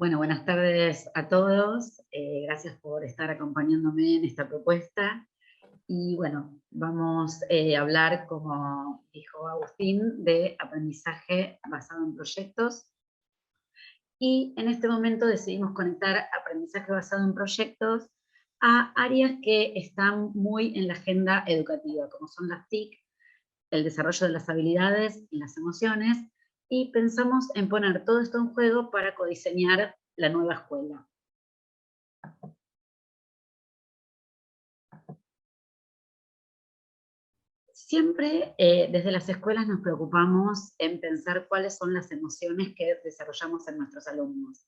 Bueno, buenas tardes a todos. Gracias por estar acompañándome en esta propuesta. Y bueno, vamos a hablar, como dijo Agustín, de aprendizaje basado en proyectos. Y en este momento decidimos conectar aprendizaje basado en proyectos a áreas que están muy en la agenda educativa, como son las TIC, el desarrollo de las habilidades y las emociones, y pensamos en poner todo esto en juego para codiseñar la nueva escuela. Siempre desde las escuelas nos preocupamos en pensar cuáles son las emociones que desarrollamos en nuestros alumnos.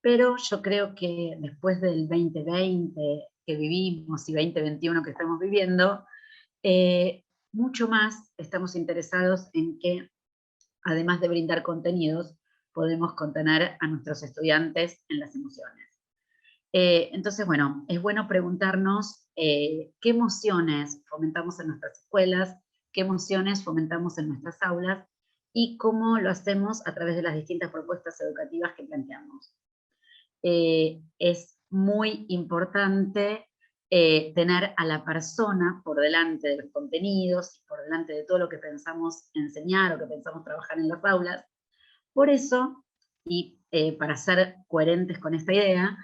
Pero yo creo que después del 2020 que vivimos y 2021 que estamos viviendo, mucho más estamos interesados en que, además de brindar contenidos, podemos contener a nuestros estudiantes en las emociones. Entonces, bueno, es bueno preguntarnos qué emociones fomentamos en nuestras escuelas, qué emociones fomentamos en nuestras aulas y cómo lo hacemos a través de las distintas propuestas educativas que planteamos. Es muy importante tener a la persona por delante de los contenidos y por delante de todo lo que pensamos enseñar o que pensamos trabajar en las aulas. Por eso, y para ser coherentes con esta idea,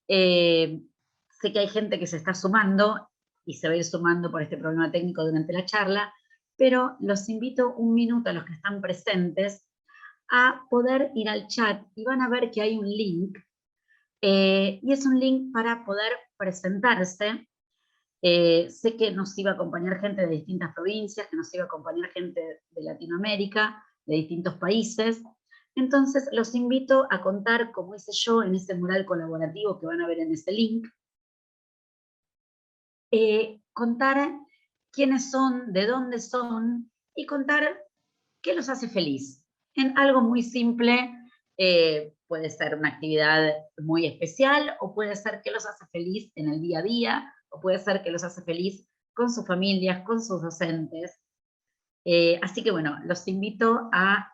eh, sé que hay gente que se está sumando y se va a ir sumando por este problema técnico durante la charla, pero los invito un minuto a los que están presentes a poder ir al chat y van a ver que hay un link, y es un link para poder presentarse. Sé que nos iba a acompañar gente de distintas provincias, que nos iba a acompañar gente de Latinoamérica, de distintos países. Entonces, los invito a contar, como hice yo en ese mural colaborativo que van a ver en ese link, contar quiénes son, de dónde son y contar qué los hace feliz. En algo muy simple, puede ser una actividad muy especial o puede ser que los hace feliz en el día a día o puede ser que los hace feliz con sus familias, con sus docentes. Así que bueno, los invito a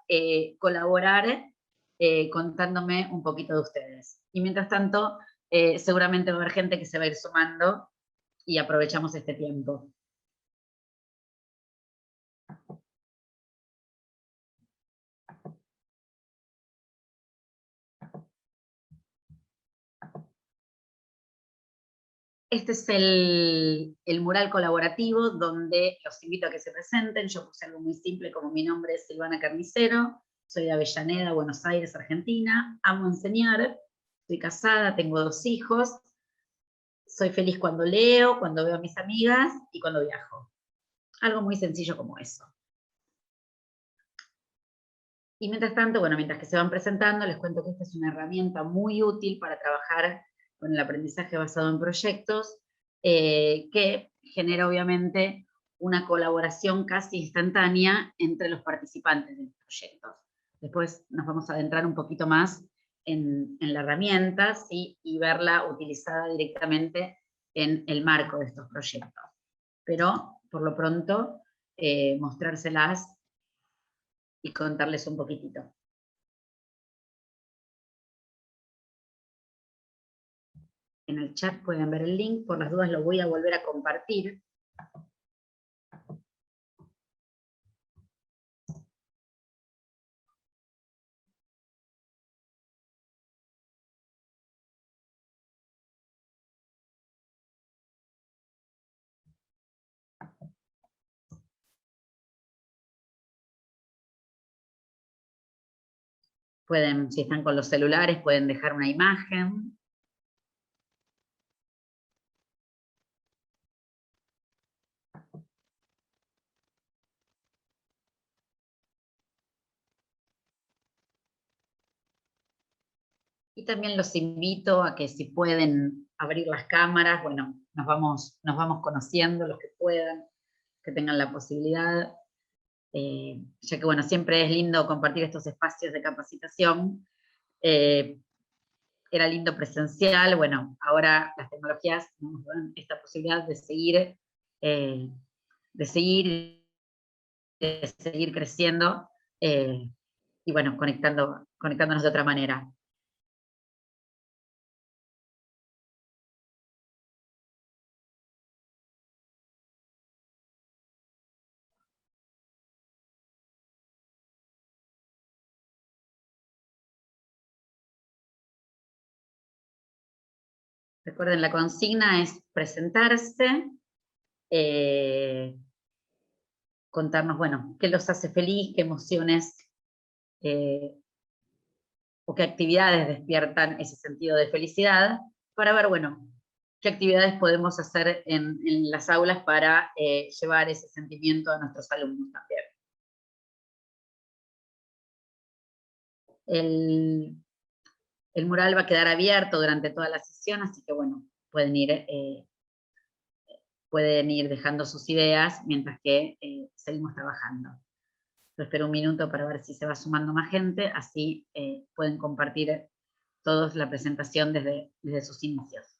colaborar contándome un poquito de ustedes. Y mientras tanto, seguramente va a haber gente que se va a ir sumando y aprovechamos este tiempo. Este es el mural colaborativo donde los invito a que se presenten. Yo puse algo muy simple, como mi nombre es Silvana Carnicero, soy de Avellaneda, Buenos Aires, Argentina, amo enseñar, estoy casada, tengo 2 hijos, soy feliz cuando leo, cuando veo a mis amigas y cuando viajo. Algo muy sencillo como eso. Y mientras tanto, bueno, mientras que se van presentando, les cuento que esta es una herramienta muy útil para trabajar con el aprendizaje basado en proyectos, que genera obviamente una colaboración casi instantánea entre los participantes de los proyectos. Después nos vamos a adentrar un poquito más en la herramienta, ¿sí? Y verla utilizada directamente en el marco de estos proyectos. Pero, por lo pronto, mostrárselas y contarles un poquitito. En el chat pueden ver el link, por las dudas lo voy a volver a compartir. Pueden, si están con los celulares, pueden dejar una imagen. Y también los invito a que si pueden abrir las cámaras, bueno, nos vamos conociendo los que puedan, que tengan la posibilidad, ya que bueno, siempre es lindo compartir estos espacios de capacitación. Eh, Era lindo presencial, bueno, ahora las tecnologías nos dan esta posibilidad eh, de seguir, de seguir creciendo, y bueno, conectándonos de otra manera. Recuerden, la consigna es presentarse, contarnos, bueno, qué los hace feliz, qué emociones o qué actividades despiertan ese sentido de felicidad, para ver, bueno, qué actividades podemos hacer en las aulas para llevar ese sentimiento a nuestros alumnos también. El mural va a quedar abierto durante toda la sesión, así que bueno, pueden ir dejando sus ideas mientras que seguimos trabajando. Yo espero un minuto para ver si se va sumando más gente, así pueden compartir todos la presentación desde sus inicios.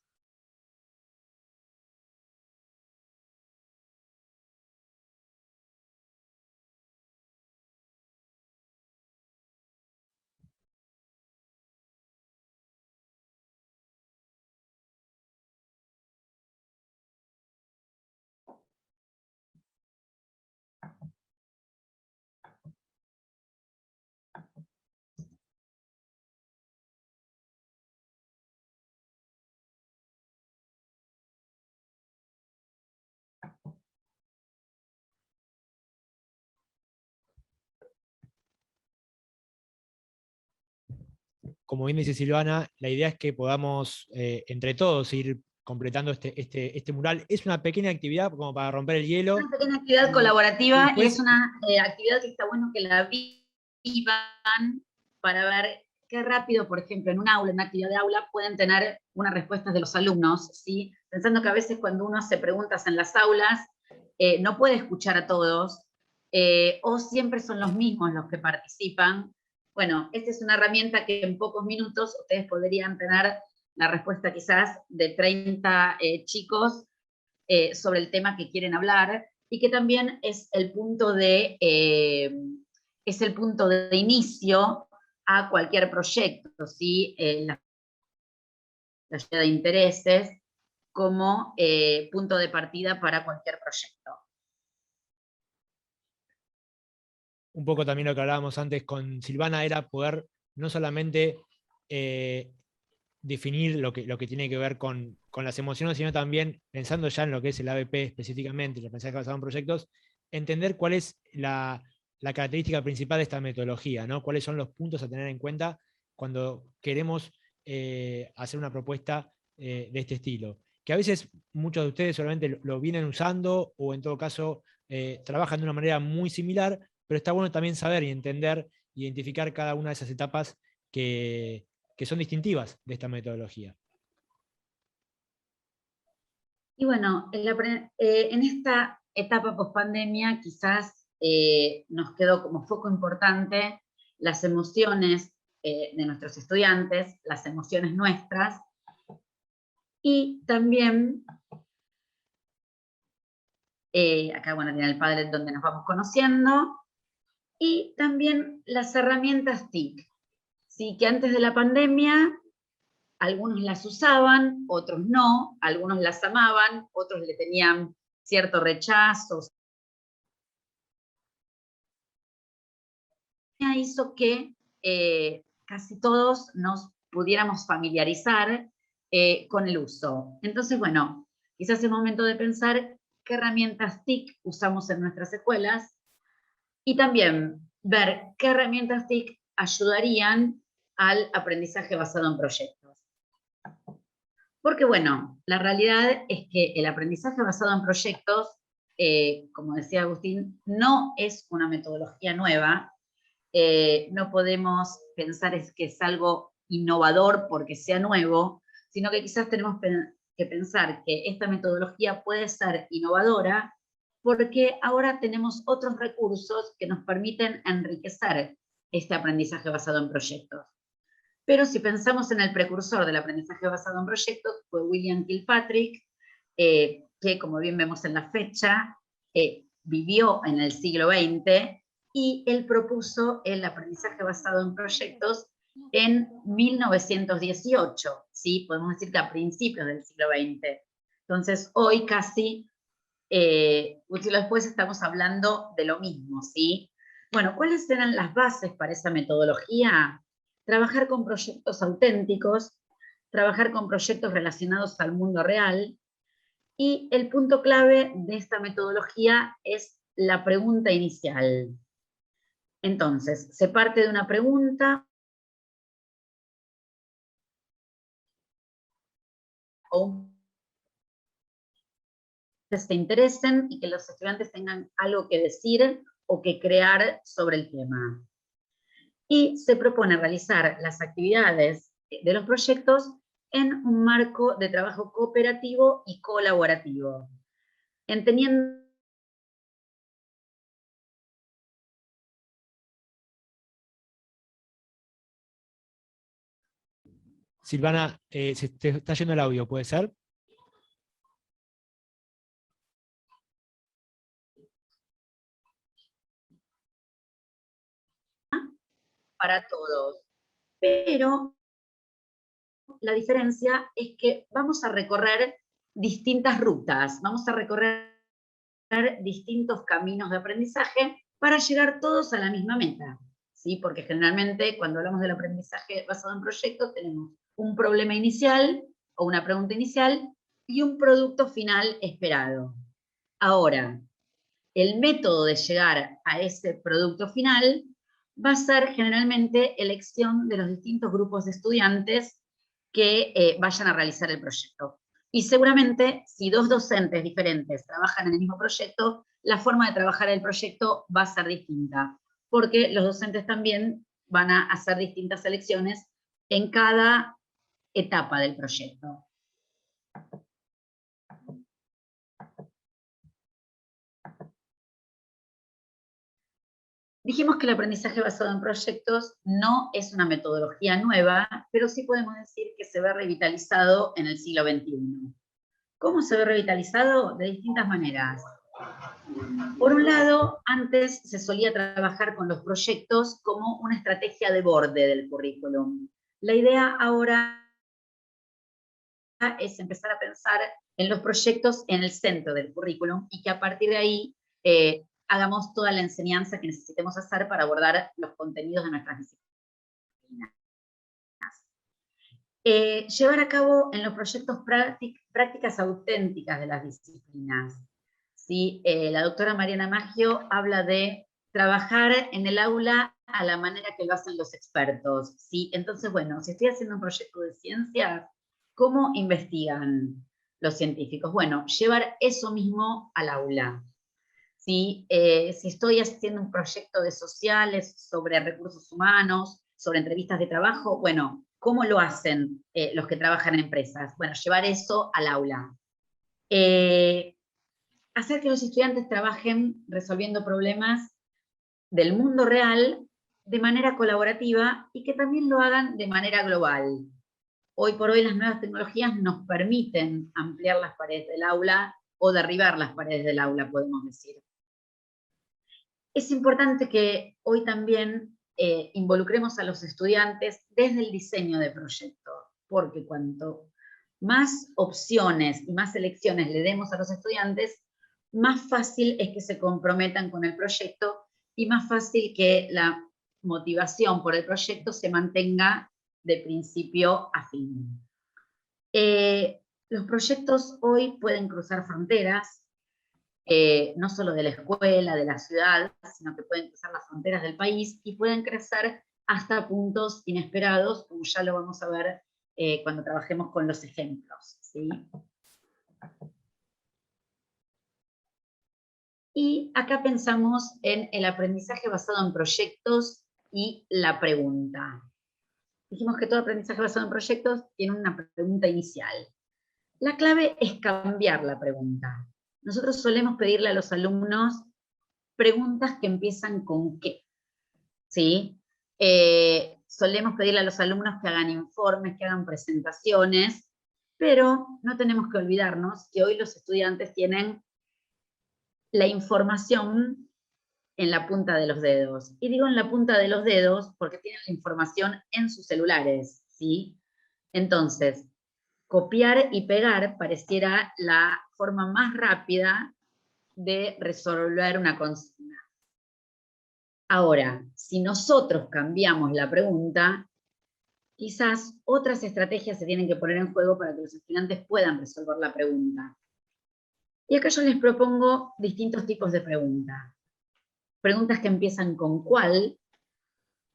Como bien dice Silvana, la idea es que podamos entre todos ir completando este mural. Es una pequeña actividad como para romper el hielo. Una pequeña actividad y colaborativa y después, es una actividad que está bueno que la vivan para ver qué rápido, por ejemplo, en un aula, en una actividad de aula, pueden tener una respuesta de los alumnos, ¿sí? Pensando que a veces cuando uno hace preguntas en las aulas, no puede escuchar a todos, o siempre son los mismos los que participan. Bueno, esta es una herramienta que en pocos minutos ustedes podrían tener la respuesta quizás de 30 chicos sobre el tema que quieren hablar y que también es el punto de inicio a cualquier proyecto, ¿sí? La de intereses como punto de partida para cualquier proyecto. un poco también lo que hablábamos antes con Silvana era poder no solamente definir lo que tiene que ver con las emociones, sino también, pensando ya en lo que es el ABP específicamente, el aprendizaje basado en proyectos, entender cuál es la característica principal de esta metodología, ¿no? Cuáles son los puntos a tener en cuenta cuando queremos hacer una propuesta de este estilo. Que a veces muchos de ustedes solamente lo vienen usando o en todo caso trabajan de una manera muy similar, pero está bueno también saber y entender, identificar cada una de esas etapas que son distintivas de esta metodología. Y bueno, en esta etapa pospandemia quizás nos quedó como foco importante las emociones de nuestros estudiantes, las emociones nuestras, y también, acá bueno, tiene el padre donde nos vamos conociendo, y también las herramientas TIC, ¿sí? Que antes de la pandemia algunos las usaban, otros no, algunos las amaban, otros le tenían cierto rechazo. Hizo que casi todos nos pudiéramos familiarizar con el uso. Entonces, bueno, quizás es momento de pensar qué herramientas TIC usamos en nuestras escuelas y también ver qué herramientas TIC ayudarían al aprendizaje basado en proyectos. Porque bueno, la realidad es que el aprendizaje basado en proyectos, como decía Agustín, no es una metodología nueva. No podemos pensar que es algo innovador porque sea nuevo, sino que quizás tenemos que pensar que esta metodología puede ser innovadora porque ahora tenemos otros recursos que nos permiten enriquecer este aprendizaje basado en proyectos. Pero si pensamos en el precursor del aprendizaje basado en proyectos, fue William Kilpatrick, que como bien vemos en la fecha, vivió en el siglo XX y él propuso el aprendizaje basado en proyectos en 1918, ¿sí? Podemos decir que a principios del siglo XX. Entonces, hoy casi, un siglo después, estamos hablando de lo mismo, ¿sí? Bueno, ¿cuáles eran las bases para esa metodología? Trabajar con proyectos auténticos, trabajar con proyectos relacionados al mundo real, y el punto clave de esta metodología es la pregunta inicial. Entonces, se parte de una pregunta o que se interesen y que los estudiantes tengan algo que decir o que crear sobre el tema. Y se propone realizar las actividades de los proyectos en un marco de trabajo cooperativo y colaborativo, entendiendo Silvana, se te está yendo el audio, ¿puede ser? para todos. Pero la diferencia es que vamos a recorrer distintas rutas, vamos a recorrer distintos caminos de aprendizaje para llegar todos a la misma meta, ¿sí? Porque generalmente cuando hablamos del aprendizaje basado en proyectos tenemos un problema inicial o una pregunta inicial y un producto final esperado. Ahora, el método de llegar a ese producto final va a ser generalmente elección de los distintos grupos de estudiantes que vayan a realizar el proyecto. Y seguramente, si dos docentes diferentes trabajan en el mismo proyecto, la forma de trabajar el proyecto va a ser distinta, porque los docentes también van a hacer distintas elecciones en cada etapa del proyecto. Dijimos que el aprendizaje basado en proyectos no es una metodología nueva, pero sí podemos decir que se ve revitalizado en el siglo XXI. ¿Cómo se ve revitalizado? De distintas maneras. Por un lado, antes se solía trabajar con los proyectos como una estrategia de borde del currículum. La idea ahora es empezar a pensar en los proyectos en el centro del currículum y que a partir de ahí hagamos toda la enseñanza que necesitemos hacer para abordar los contenidos de nuestras disciplinas. Llevar a cabo en los proyectos prácticas auténticas de las disciplinas. ¿Sí? La doctora Mariana Maggio habla de trabajar en el aula a la manera que lo hacen los expertos. ¿Sí? Entonces, bueno, si estoy haciendo un proyecto de ciencias, ¿cómo investigan los científicos? Bueno, llevar eso mismo al aula. ¿Sí? Si estoy haciendo un proyecto de sociales sobre recursos humanos, sobre entrevistas de trabajo, bueno, ¿cómo lo hacen los que trabajan en empresas? Bueno, llevar eso al aula. Hacer que los estudiantes trabajen resolviendo problemas del mundo real de manera colaborativa y que también lo hagan de manera global. Hoy por hoy las nuevas tecnologías nos permiten ampliar las paredes del aula o derribar las paredes del aula, podemos decir. Es importante que hoy también involucremos a los estudiantes desde el diseño de proyecto, porque cuanto más opciones y más elecciones le demos a los estudiantes, más fácil es que se comprometan con el proyecto y más fácil que la motivación por el proyecto se mantenga de principio a fin. Los proyectos hoy pueden cruzar fronteras, no solo de la escuela, de la ciudad, sino que pueden cruzar las fronteras del país y pueden crecer hasta puntos inesperados, como ya lo vamos a ver cuando trabajemos con los ejemplos, ¿sí? Y acá pensamos en el aprendizaje basado en proyectos y la pregunta. Dijimos que todo aprendizaje basado en proyectos tiene una pregunta inicial. La clave es cambiar la pregunta. Nosotros solemos pedirle a los alumnos preguntas que empiezan con ¿qué? ¿Sí? Solemos pedirle a los alumnos que hagan informes, que hagan presentaciones, pero no tenemos que olvidarnos que hoy los estudiantes tienen la información en la punta de los dedos. Y digo en la punta de los dedos porque tienen la información en sus celulares, ¿sí? Entonces, copiar y pegar pareciera la forma más rápida de resolver una consigna. Ahora, si nosotros cambiamos la pregunta, quizás otras estrategias se tienen que poner en juego para que los estudiantes puedan resolver la pregunta. Y acá yo les propongo distintos tipos de preguntas. Preguntas que empiezan con ¿cuál?,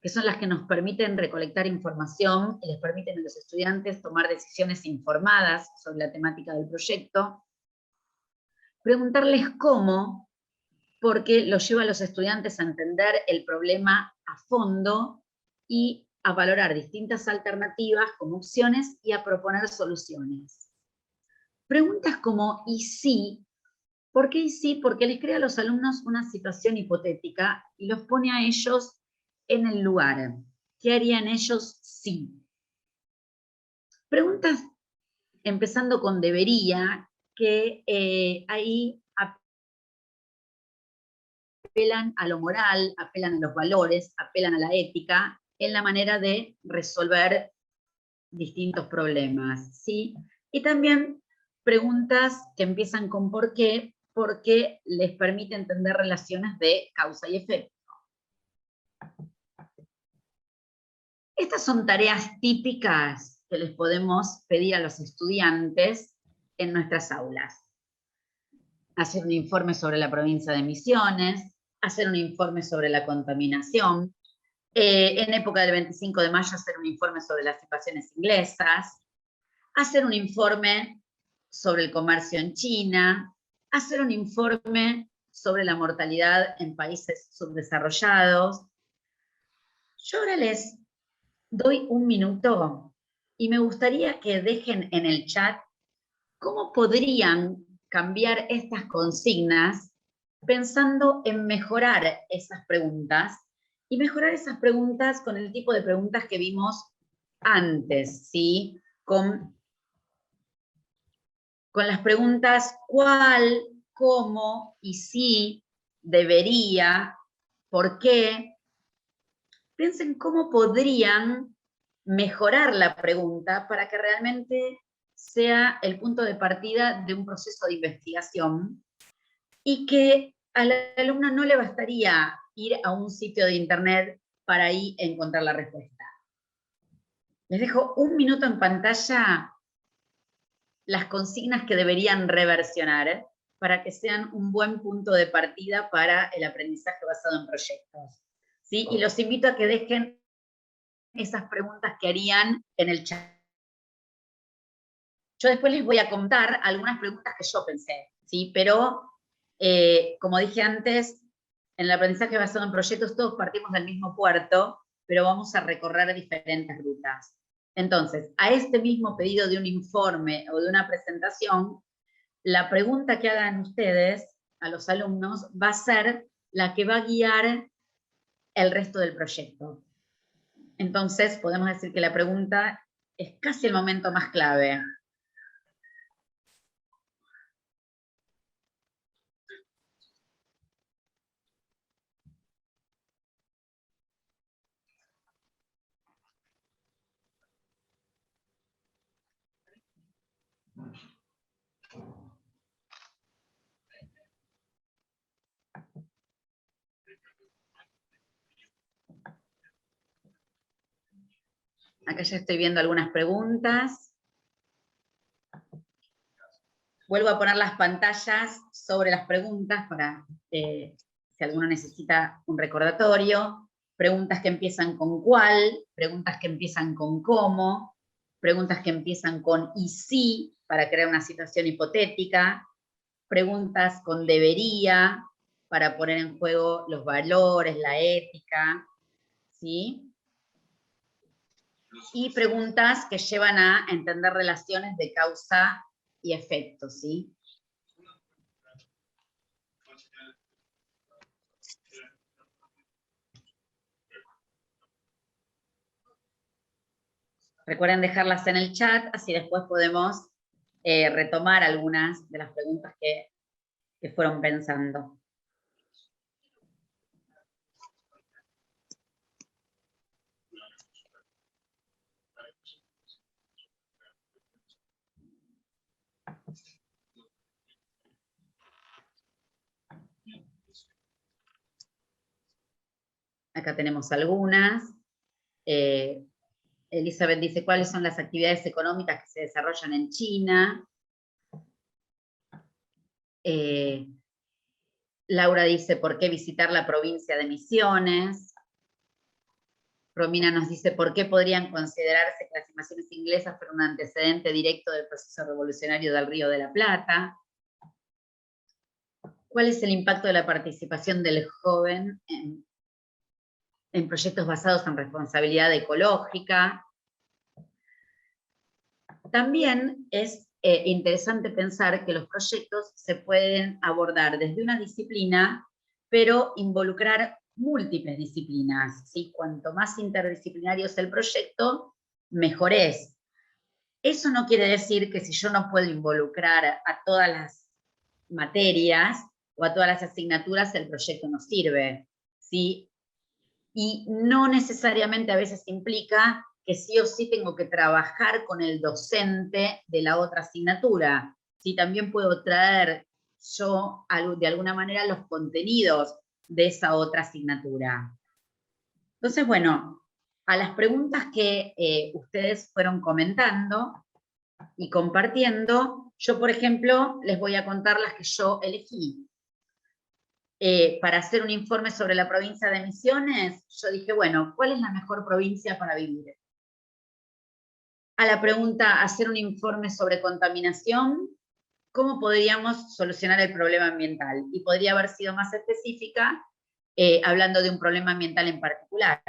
que son las que nos permiten recolectar información y les permiten a los estudiantes tomar decisiones informadas sobre la temática del proyecto. Preguntarles cómo, porque los lleva a los estudiantes a entender el problema a fondo y a valorar distintas alternativas como opciones y a proponer soluciones. Preguntas como ¿y si? ¿Por qué y si? Porque les crea a los alumnos una situación hipotética y los pone a ellos en el lugar. ¿Qué harían ellos si? Preguntas empezando con debería, que ahí apelan a lo moral, apelan a los valores, apelan a la ética, en la manera de resolver distintos problemas, ¿sí? Y también preguntas que empiezan con ¿por qué? Porque les permite entender relaciones de causa y efecto. Estas son tareas típicas que les podemos pedir a los estudiantes en nuestras aulas. Hacer un informe sobre la provincia de Misiones, hacer un informe sobre la contaminación, en época del 25 de mayo hacer un informe sobre las invasiones inglesas, hacer un informe sobre el comercio en China, hacer un informe sobre la mortalidad en países subdesarrollados. Yo ahora les doy un minuto y me gustaría que dejen en el chat cómo podrían cambiar estas consignas pensando en mejorar esas preguntas y mejorar esas preguntas con el tipo de preguntas que vimos antes, ¿sí? Con las preguntas ¿cuál?, ¿cómo? Y si, debería, ¿por qué? Piensen cómo podrían mejorar la pregunta para que realmente sea el punto de partida de un proceso de investigación y que a la alumna no le bastaría ir a un sitio de internet para ahí encontrar la respuesta. Les dejo un minuto en pantalla las consignas que deberían reversionar para que sean un buen punto de partida para el aprendizaje basado en proyectos, ¿sí? Y los invito a que dejen esas preguntas que harían en el chat. Yo después les voy a contar algunas preguntas que yo pensé, ¿sí? Pero, como dije antes, en el aprendizaje basado en proyectos todos partimos del mismo puerto, pero vamos a recorrer diferentes rutas. Entonces, a este mismo pedido de un informe o de una presentación, la pregunta que hagan ustedes a los alumnos va a ser la que va a guiar el resto del proyecto. Entonces, podemos decir que la pregunta es casi el momento más clave. Acá ya estoy viendo algunas preguntas. Vuelvo a poner las pantallas sobre las preguntas para si alguno necesita un recordatorio. Preguntas que empiezan con cuál, preguntas que empiezan con cómo, preguntas que empiezan con y si, para crear una situación hipotética, preguntas con debería, para poner en juego los valores, la ética, ¿sí? Y preguntas que llevan a entender relaciones de causa y efecto, ¿sí? Recuerden dejarlas en el chat, así después podemos retomar algunas de las preguntas que fueron pensando. Acá tenemos algunas. Elizabeth dice, ¿cuáles son las actividades económicas que se desarrollan en China? Laura dice, ¿por qué visitar la provincia de Misiones? Romina nos dice, ¿por qué podrían considerarse que las invasiones inglesas fueron un antecedente directo del proceso revolucionario del Río de la Plata? ¿Cuál es el impacto de la participación del joven en proyectos basados en responsabilidad ecológica? También es interesante pensar que los proyectos se pueden abordar desde una disciplina, pero involucrar múltiples disciplinas, ¿sí? Cuanto más interdisciplinario es el proyecto, mejor es. Eso no quiere decir que si yo no puedo involucrar a todas las materias o a todas las asignaturas, el proyecto no sirve, ¿sí? Y no necesariamente a veces implica que sí o sí tengo que trabajar con el docente de la otra asignatura. Sí, también puedo traer yo de alguna manera los contenidos de esa otra asignatura. Entonces, bueno, a las preguntas que ustedes fueron comentando y compartiendo, yo, por ejemplo, les voy a contar las que yo elegí. Para hacer un informe sobre la provincia de Misiones, yo dije, bueno, ¿cuál es la mejor provincia para vivir? A la pregunta, hacer un informe sobre contaminación, ¿cómo podríamos solucionar el problema ambiental? Y podría haber sido más específica, hablando de un problema ambiental en particular.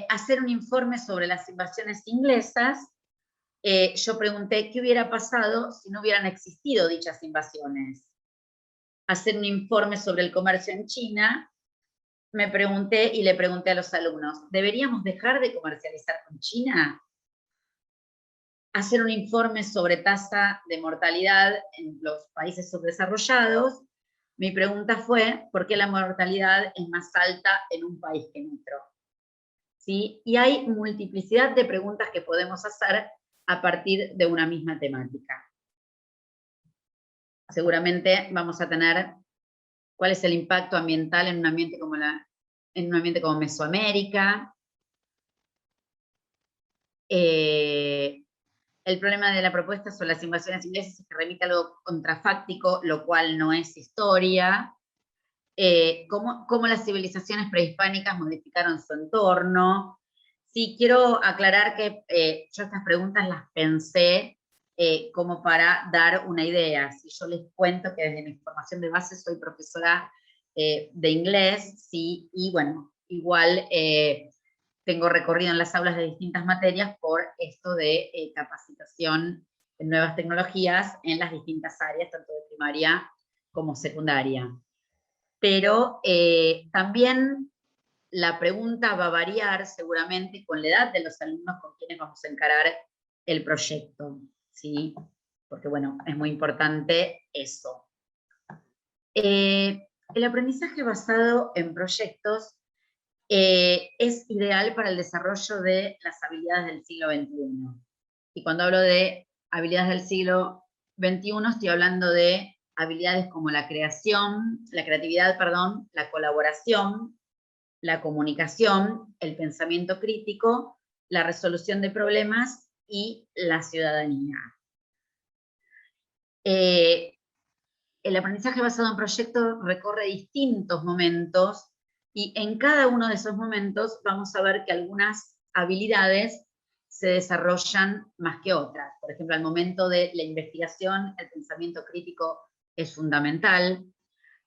Hacer un informe sobre las invasiones inglesas, yo pregunté qué hubiera pasado si no hubieran existido dichas invasiones. Hacer un informe sobre el comercio en China, me pregunté y le pregunté a los alumnos, ¿deberíamos dejar de comercializar con China? Hacer un informe sobre tasa de mortalidad en los países subdesarrollados, mi pregunta fue, ¿por qué la mortalidad es más alta en un país que en otro? ¿Sí? Y hay multiplicidad de preguntas que podemos hacer a partir de una misma temática. Seguramente vamos a tener cuál es el impacto ambiental en un ambiente como Mesoamérica. El problema de la propuesta sobre las invasiones inglesas es que remite a algo contrafáctico, lo cual no es historia. Cómo las civilizaciones prehispánicas modificaron su entorno. Sí, quiero aclarar que yo estas preguntas las pensé como para dar una idea. Si yo les cuento que desde mi formación de base soy profesora de inglés, sí, y bueno, igual tengo recorrido en las aulas de distintas materias por esto de capacitación en nuevas tecnologías en las distintas áreas, tanto de primaria como secundaria. Pero también la pregunta va a variar seguramente con la edad de los alumnos con quienes vamos a encarar el proyecto, ¿sí? Porque bueno, es muy importante eso. El aprendizaje basado en proyectos es ideal para el desarrollo de las habilidades del siglo XXI. Y cuando hablo de habilidades del siglo XXI, estoy hablando de habilidades como la creatividad, la colaboración, la comunicación, el pensamiento crítico, la resolución de problemas y la ciudadanía. El aprendizaje basado en proyectos recorre distintos momentos y en cada uno de esos momentos vamos a ver que algunas habilidades se desarrollan más que otras. Por ejemplo, al momento de la investigación, el pensamiento crítico es fundamental.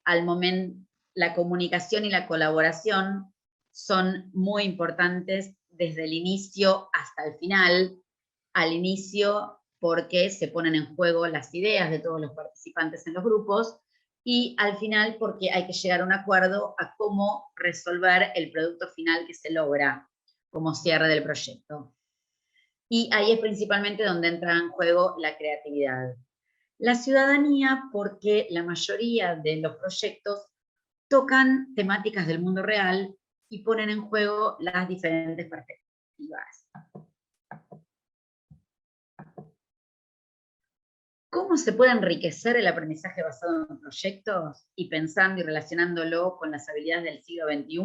Al momento, la comunicación y la colaboración son muy importantes desde el inicio hasta el final. Al inicio, porque se ponen en juego las ideas de todos los participantes en los grupos, y al final porque hay que llegar a un acuerdo a cómo resolver el producto final que se logra como cierre del proyecto. Y ahí es principalmente donde entra en juego la creatividad. La ciudadanía, porque la mayoría de los proyectos tocan temáticas del mundo real y ponen en juego las diferentes perspectivas. ¿Cómo se puede enriquecer el aprendizaje basado en proyectos y pensando y relacionándolo con las habilidades del siglo XXI?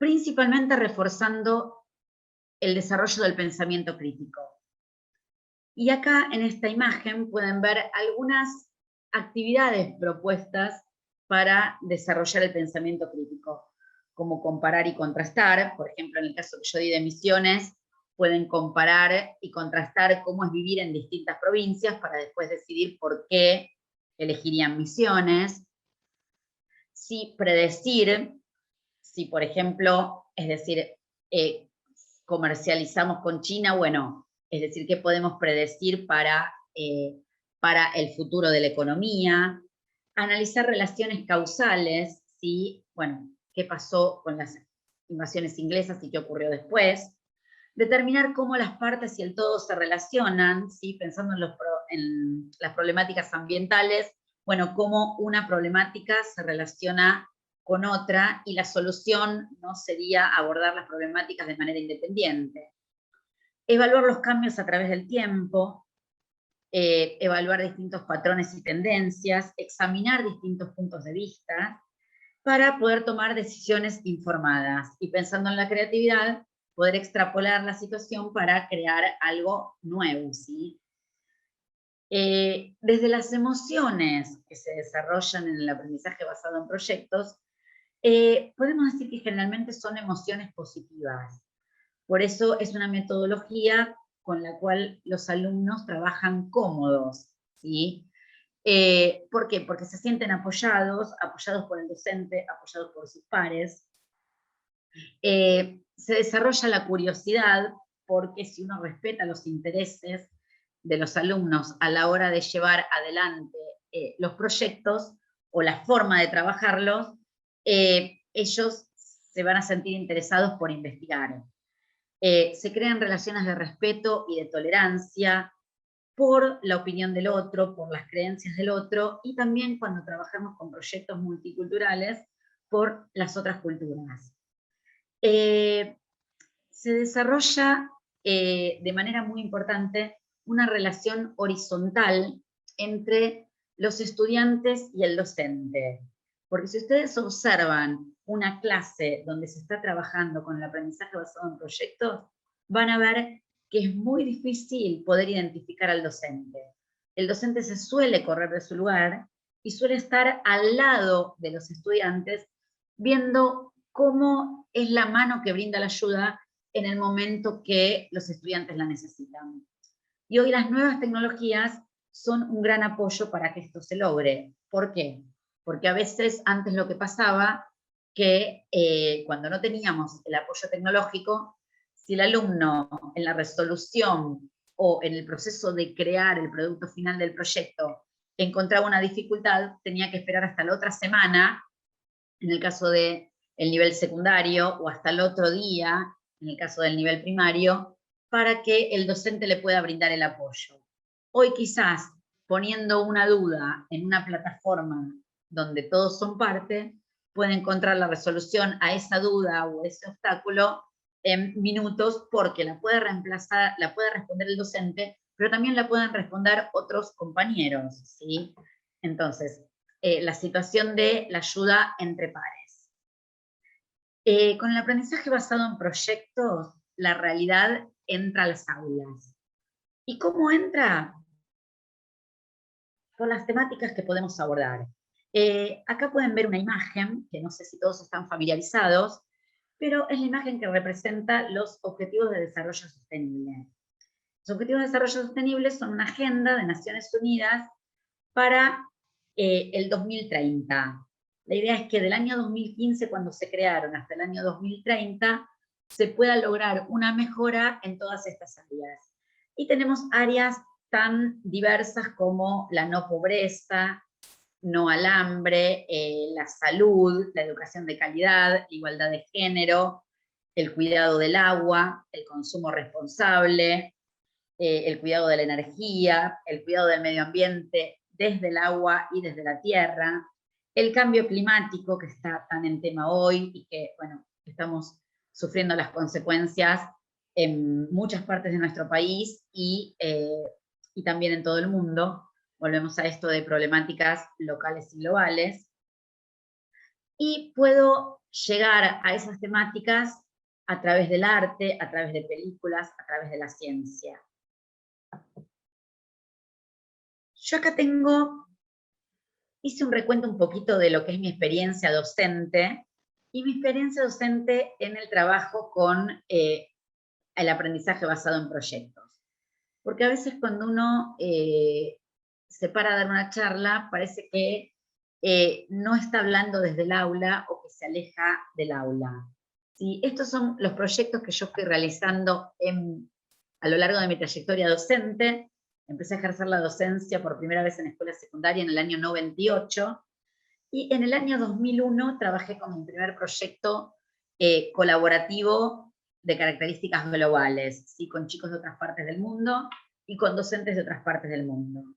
principalmente reforzando el desarrollo del pensamiento crítico. Y acá en esta imagen pueden ver algunas actividades propuestas para desarrollar el pensamiento crítico, como comparar y contrastar. Por ejemplo, en el caso que yo di de Misiones, pueden comparar y contrastar cómo es vivir en distintas provincias para después decidir por qué elegirían Misiones. Sí, predecir, si por ejemplo, es decir, comercializamos con China, bueno, es decir, qué podemos predecir para el futuro de la economía, analizar relaciones causales, ¿sí? Bueno, qué pasó con las invasiones inglesas y qué ocurrió después, determinar cómo las partes y el todo se relacionan, ¿sí? Pensando en las problemáticas ambientales, bueno, cómo una problemática se relaciona con otra y la solución no sería abordar las problemáticas de manera independiente. Evaluar los cambios a través del tiempo, evaluar distintos patrones y tendencias, examinar distintos puntos de vista para poder tomar decisiones informadas y pensando en la creatividad, poder extrapolar la situación para crear algo nuevo, ¿sí? Desde las emociones que se desarrollan en el aprendizaje basado en proyectos, podemos decir que generalmente son emociones positivas. Por eso es una metodología con la cual los alumnos trabajan cómodos, ¿sí? ¿Por qué? Porque se sienten apoyados por el docente, apoyados por sus pares. Se desarrolla la curiosidad, porque si uno respeta los intereses de los alumnos a la hora de llevar adelante los proyectos o la forma de trabajarlos, ellos se van a sentir interesados por investigar. Se crean relaciones de respeto y de tolerancia por la opinión del otro, por las creencias del otro, y también cuando trabajamos con proyectos multiculturales, por las otras culturas. Se desarrolla de manera muy importante una relación horizontal entre los estudiantes y el docente. Porque si ustedes observan una clase donde se está trabajando con el aprendizaje basado en proyectos, van a ver que es muy difícil poder identificar al docente. El docente se suele correr de su lugar y suele estar al lado de los estudiantes viendo cómo es la mano que brinda la ayuda en el momento que los estudiantes la necesitan. Y hoy las nuevas tecnologías son un gran apoyo para que esto se logre. ¿Por qué? Porque a veces antes lo que pasaba, que cuando no teníamos el apoyo tecnológico, si el alumno en la resolución o en el proceso de crear el producto final del proyecto encontraba una dificultad, tenía que esperar hasta la otra semana, en el caso del nivel secundario, o hasta el otro día, en el caso del nivel primario, para que el docente le pueda brindar el apoyo. Hoy quizás poniendo una duda en una plataforma donde todos son parte, puede encontrar la resolución a esa duda o ese obstáculo en minutos, porque la puede reemplazar, la puede responder el docente, pero también la pueden responder otros compañeros, ¿sí? Entonces, la situación de la ayuda entre pares. Con el aprendizaje basado en proyectos, la realidad entra a las aulas. ¿Y cómo entra? Con las temáticas que podemos abordar. Acá pueden ver una imagen, que no sé si todos están familiarizados, pero es la imagen que representa los Objetivos de Desarrollo Sostenible. Los Objetivos de Desarrollo Sostenible son una agenda de Naciones Unidas para el 2030. La idea es que del año 2015, cuando se crearon, hasta el año 2030, se pueda lograr una mejora en todas estas áreas. Y tenemos áreas tan diversas como la no pobreza, no al hambre, la salud, la educación de calidad, la igualdad de género, el cuidado del agua, el consumo responsable, el cuidado de la energía, el cuidado del medio ambiente desde el agua y desde la tierra, el cambio climático que está tan en tema hoy y que, bueno, estamos sufriendo las consecuencias en muchas partes de nuestro país y también en todo el mundo. Volvemos a esto de problemáticas locales y globales. y puedo llegar a esas temáticas a través del arte, a través de películas, a través de la ciencia. Yo acá hice un recuento un poquito de lo que es mi experiencia docente, y mi experiencia docente en el trabajo con el aprendizaje basado en proyectos. Porque a veces cuando uno se para a dar una charla, parece que no está hablando desde el aula o que se aleja del aula. ¿Sí? Estos son los proyectos que yo fui realizando a lo largo de mi trayectoria docente. Empecé a ejercer la docencia por primera vez en escuela secundaria en el año 98, y en el año 2001 trabajé con mi primer proyecto colaborativo de características globales, ¿sí? Con chicos de otras partes del mundo y con docentes de otras partes del mundo.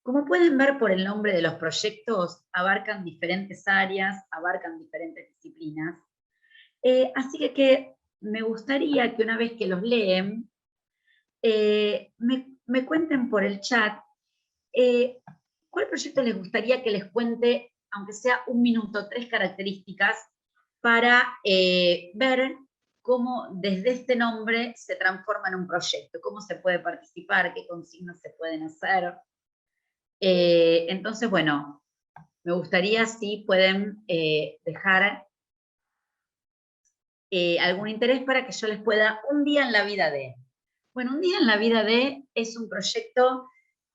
Como pueden ver por el nombre de los proyectos, abarcan diferentes áreas, abarcan diferentes disciplinas. Así que me gustaría que una vez que los leen, me cuenten por el chat cuál proyecto les gustaría que les cuente, aunque sea un minuto, 3 características para ver cómo desde este nombre se transforma en un proyecto, cómo se puede participar, qué consignas se pueden hacer. Entonces, bueno, me gustaría si pueden dejar algún interés para que yo les pueda un día en la vida de. Bueno, un día en la vida de es un proyecto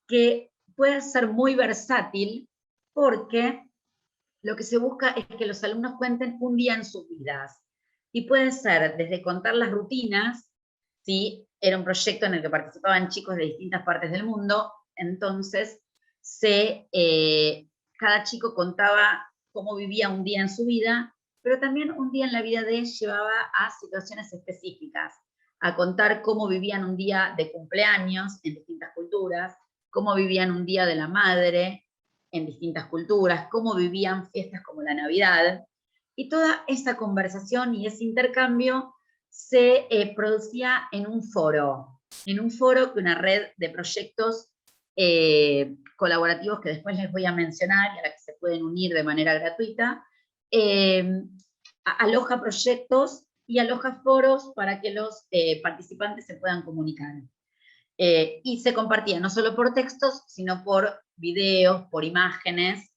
que puede ser muy versátil porque lo que se busca es que los alumnos cuenten un día en sus vidas. Y puede ser desde contar las rutinas, ¿sí? Era un proyecto en el que participaban chicos de distintas partes del mundo, entonces cada chico contaba cómo vivía un día en su vida, pero también un día en la vida de él llevaba a situaciones específicas, a contar cómo vivían un día de cumpleaños en distintas culturas, cómo vivían un día de la madre en distintas culturas, cómo vivían fiestas como la Navidad, y toda esa conversación y ese intercambio se producía en un foro que una red de proyectos colaborativos que después les voy a mencionar y a la que se pueden unir de manera gratuita, aloja proyectos y aloja foros para que los participantes se puedan comunicar. Y se compartía no solo por textos, sino por videos, por imágenes.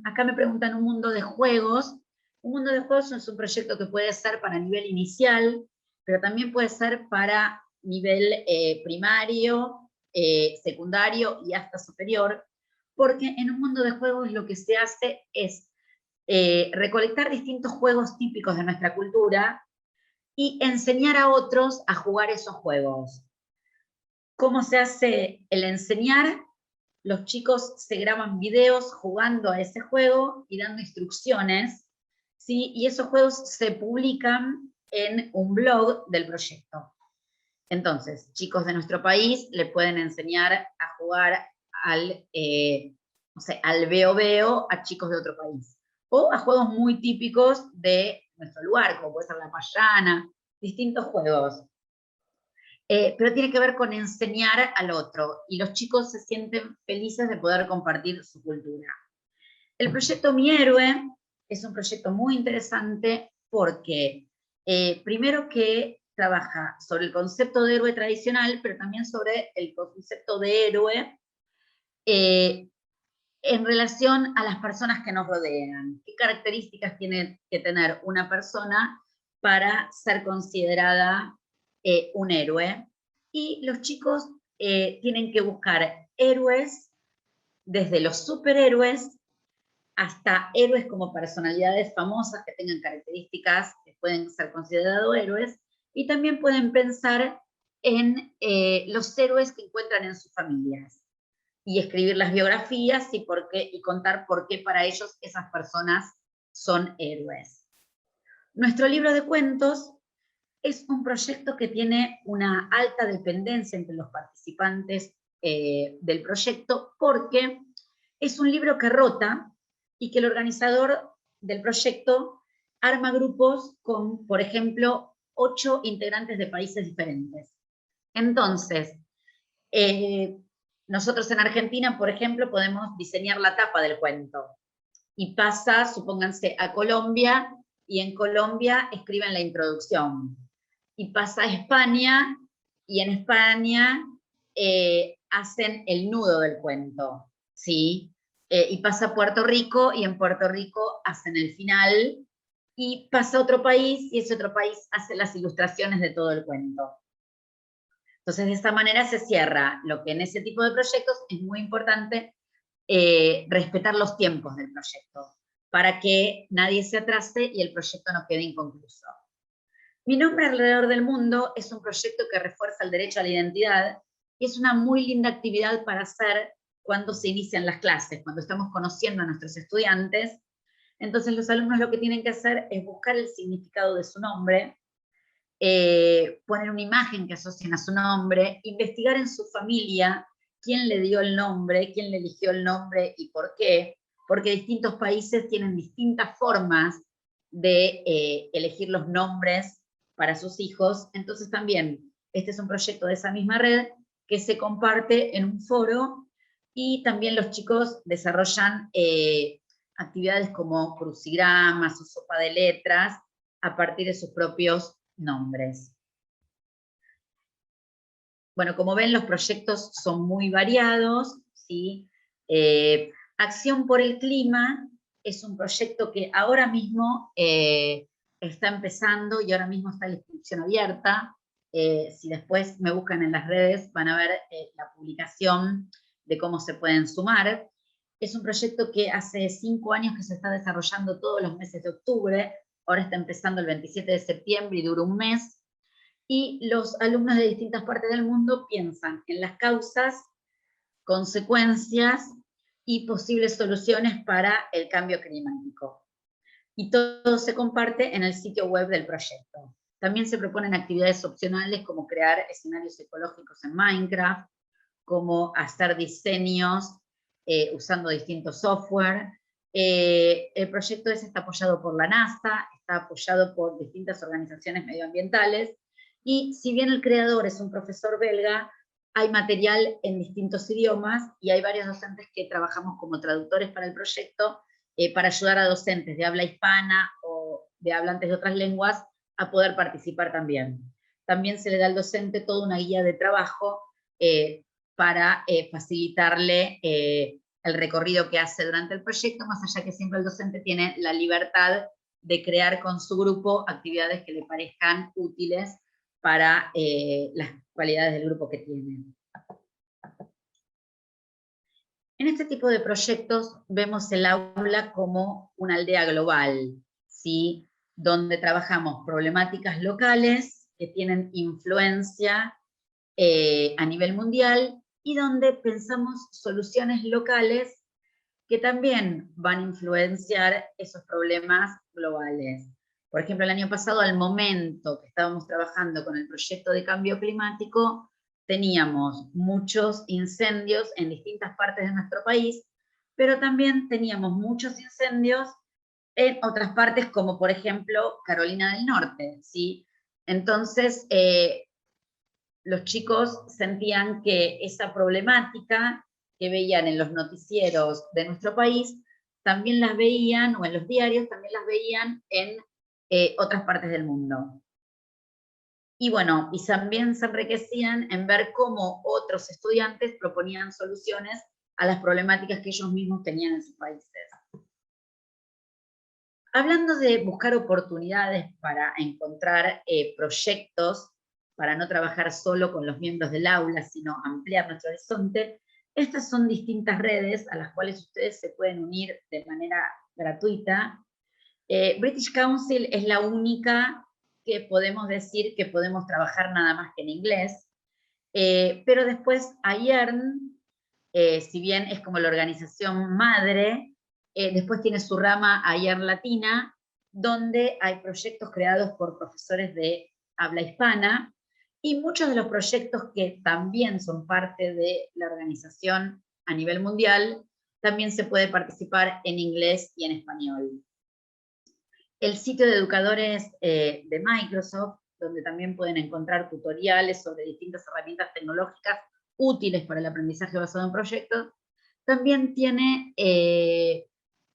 Acá me preguntan un mundo de juegos. Un mundo de juegos es un proyecto que puede ser para nivel inicial, pero también puede ser para nivel primario, secundario y hasta superior, porque en un mundo de juegos lo que se hace es recolectar distintos juegos típicos de nuestra cultura y enseñar a otros a jugar esos juegos. ¿Cómo se hace el enseñar? Los chicos se graban videos jugando a ese juego y dando instrucciones, ¿sí? Y esos juegos se publican en un blog del proyecto. Entonces, chicos de nuestro país le pueden enseñar a jugar no sé, al Veo Veo a chicos de otro país. O a juegos muy típicos de nuestro lugar, como puede ser la payana, distintos juegos. Pero tiene que ver con enseñar al otro, y los chicos se sienten felices de poder compartir su cultura. El proyecto Mi Héroe es un proyecto muy interesante porque primero que trabaja sobre el concepto de héroe tradicional, pero también sobre el concepto de héroe en relación a las personas que nos rodean. ¿Qué características tiene que tener una persona para ser considerada un héroe? Y los chicos tienen que buscar héroes, desde los superhéroes hasta héroes como personalidades famosas que tengan características que pueden ser considerados héroes, y también pueden pensar en los héroes que encuentran en sus familias y escribir las biografías y contar por qué para ellos esas personas son héroes. Nuestro libro de cuentos es un proyecto que tiene una alta dependencia entre los participantes del proyecto, porque es un libro que rota y que el organizador del proyecto arma grupos con, por ejemplo, 8 integrantes de países diferentes. Entonces, nosotros en Argentina, por ejemplo, podemos diseñar la tapa del cuento. y pasa, supónganse, a Colombia, y en Colombia escriben la introducción. Y pasa a España, y en España hacen el nudo del cuento, ¿sí? Y pasa a Puerto Rico, y en Puerto Rico hacen el final, y pasa a otro país, y ese otro país hace las ilustraciones de todo el cuento. Entonces, de esta manera se cierra lo que en ese tipo de proyectos es muy importante respetar los tiempos del proyecto, para que nadie se atrase y el proyecto no quede inconcluso. Mi nombre alrededor del mundo es un proyecto que refuerza el derecho a la identidad y es una muy linda actividad para hacer cuando se inician las clases, cuando estamos conociendo a nuestros estudiantes. Entonces los alumnos lo que tienen que hacer es buscar el significado de su nombre, poner una imagen que asocien a su nombre, investigar en su familia quién le dio el nombre, quién le eligió el nombre y por qué, porque distintos países tienen distintas formas de elegir los nombres para sus hijos. Entonces también este es un proyecto de esa misma red que se comparte en un foro, y también los chicos desarrollan actividades como crucigramas o sopa de letras a partir de sus propios nombres. Bueno, como ven, los proyectos son muy variados, ¿sí? Acción por el Clima es un proyecto que ahora mismo está empezando y ahora mismo está la inscripción abierta. Si después me buscan en las redes van a ver la publicación de cómo se pueden sumar. Es un proyecto que hace 5 años que se está desarrollando todos los meses de octubre, ahora está empezando el 27 de septiembre y dura un mes. Y los alumnos de distintas partes del mundo piensan en las causas, consecuencias y posibles soluciones para el cambio climático. Y todo se comparte en el sitio web del proyecto. También se proponen actividades opcionales como crear escenarios ecológicos en Minecraft, como hacer diseños usando distintos software. El proyecto está apoyado por la NASA, está apoyado por distintas organizaciones medioambientales, y si bien el creador es un profesor belga, hay material en distintos idiomas y hay varios docentes que trabajamos como traductores para el proyecto para ayudar a docentes de habla hispana o de hablantes de otras lenguas a poder participar también. También se le da al docente toda una guía de trabajo para facilitarle el recorrido que hace durante el proyecto, más allá que siempre el docente tiene la libertad de crear con su grupo actividades que le parezcan útiles para las cualidades del grupo que tienen. En este tipo de proyectos vemos el aula como una aldea global, ¿sí? Donde trabajamos problemáticas locales que tienen influencia a nivel mundial y donde pensamos soluciones locales que también van a influenciar esos problemas globales. Por ejemplo, el año pasado, al momento que estábamos trabajando con el proyecto de cambio climático, teníamos muchos incendios en distintas partes de nuestro país, pero también teníamos muchos incendios en otras partes, como por ejemplo Carolina del Norte, ¿sí? Entonces, los chicos sentían que esa problemática que veían en los noticieros de nuestro país, también las veían, o en los diarios, también las veían en otras partes del mundo. Y bueno, y también se enriquecían en ver cómo otros estudiantes proponían soluciones a las problemáticas que ellos mismos tenían en sus países. Hablando de buscar oportunidades para encontrar proyectos, para no trabajar solo con los miembros del aula, sino ampliar nuestro horizonte, estas son distintas redes a las cuales ustedes se pueden unir de manera gratuita. British Council es la única que podemos decir que podemos trabajar nada más que en inglés, pero después IERN, si bien es como la organización madre, después tiene su rama IERN Latina, donde hay proyectos creados por profesores de habla hispana, y muchos de los proyectos que también son parte de la organización a nivel mundial, también se puede participar en inglés y en español. El sitio de educadores de Microsoft, donde también pueden encontrar tutoriales sobre distintas herramientas tecnológicas útiles para el aprendizaje basado en proyectos, también tiene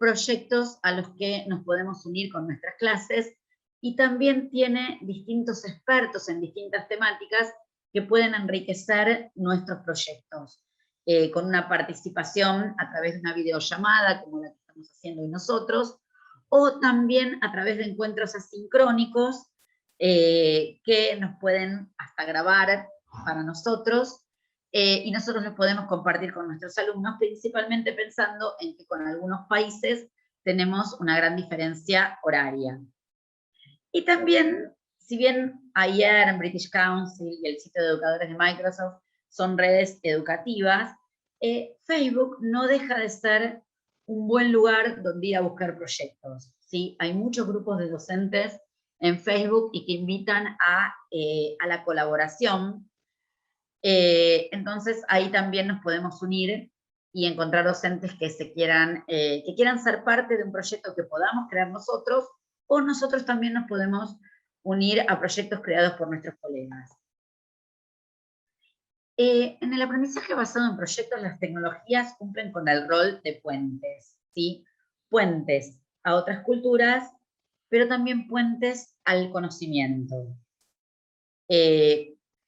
proyectos a los que nos podemos unir con nuestras clases, y también tiene distintos expertos en distintas temáticas que pueden enriquecer nuestros proyectos, con una participación a través de una videollamada, como la que estamos haciendo hoy nosotros, o también a través de encuentros asincrónicos, que nos pueden hasta grabar para nosotros, y nosotros los podemos compartir con nuestros alumnos, principalmente pensando en que con algunos países tenemos una gran diferencia horaria. Y también, si bien ayer British Council y el sitio de educadores de Microsoft son redes educativas, Facebook no deja de ser un buen lugar donde ir a buscar proyectos, ¿sí? Hay muchos grupos de docentes en Facebook y que invitan a la colaboración. Entonces ahí también nos podemos unir y encontrar docentes que quieran ser parte de un proyecto que podamos crear nosotros, o nosotros también nos podemos unir a proyectos creados por nuestros colegas. En el aprendizaje basado en proyectos, las tecnologías cumplen con el rol de puentes, ¿sí? Puentes a otras culturas, pero también puentes al conocimiento.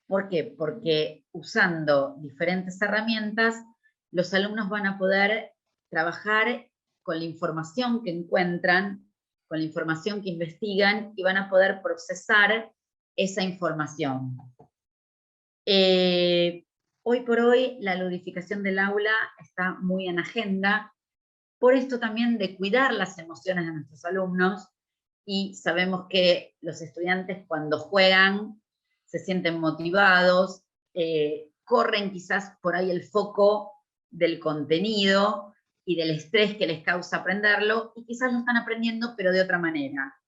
¿Por qué? Porque usando diferentes herramientas, los alumnos van a poder trabajar con la información que encuentran, con la información que investigan, y van a poder procesar esa información. Hoy por hoy la ludificación del aula está muy en agenda, por esto también de cuidar las emociones de nuestros alumnos, y sabemos que los estudiantes cuando juegan se sienten motivados, corren quizás por ahí el foco del contenido y del estrés que les causa aprenderlo, y quizás lo están aprendiendo pero de otra manera.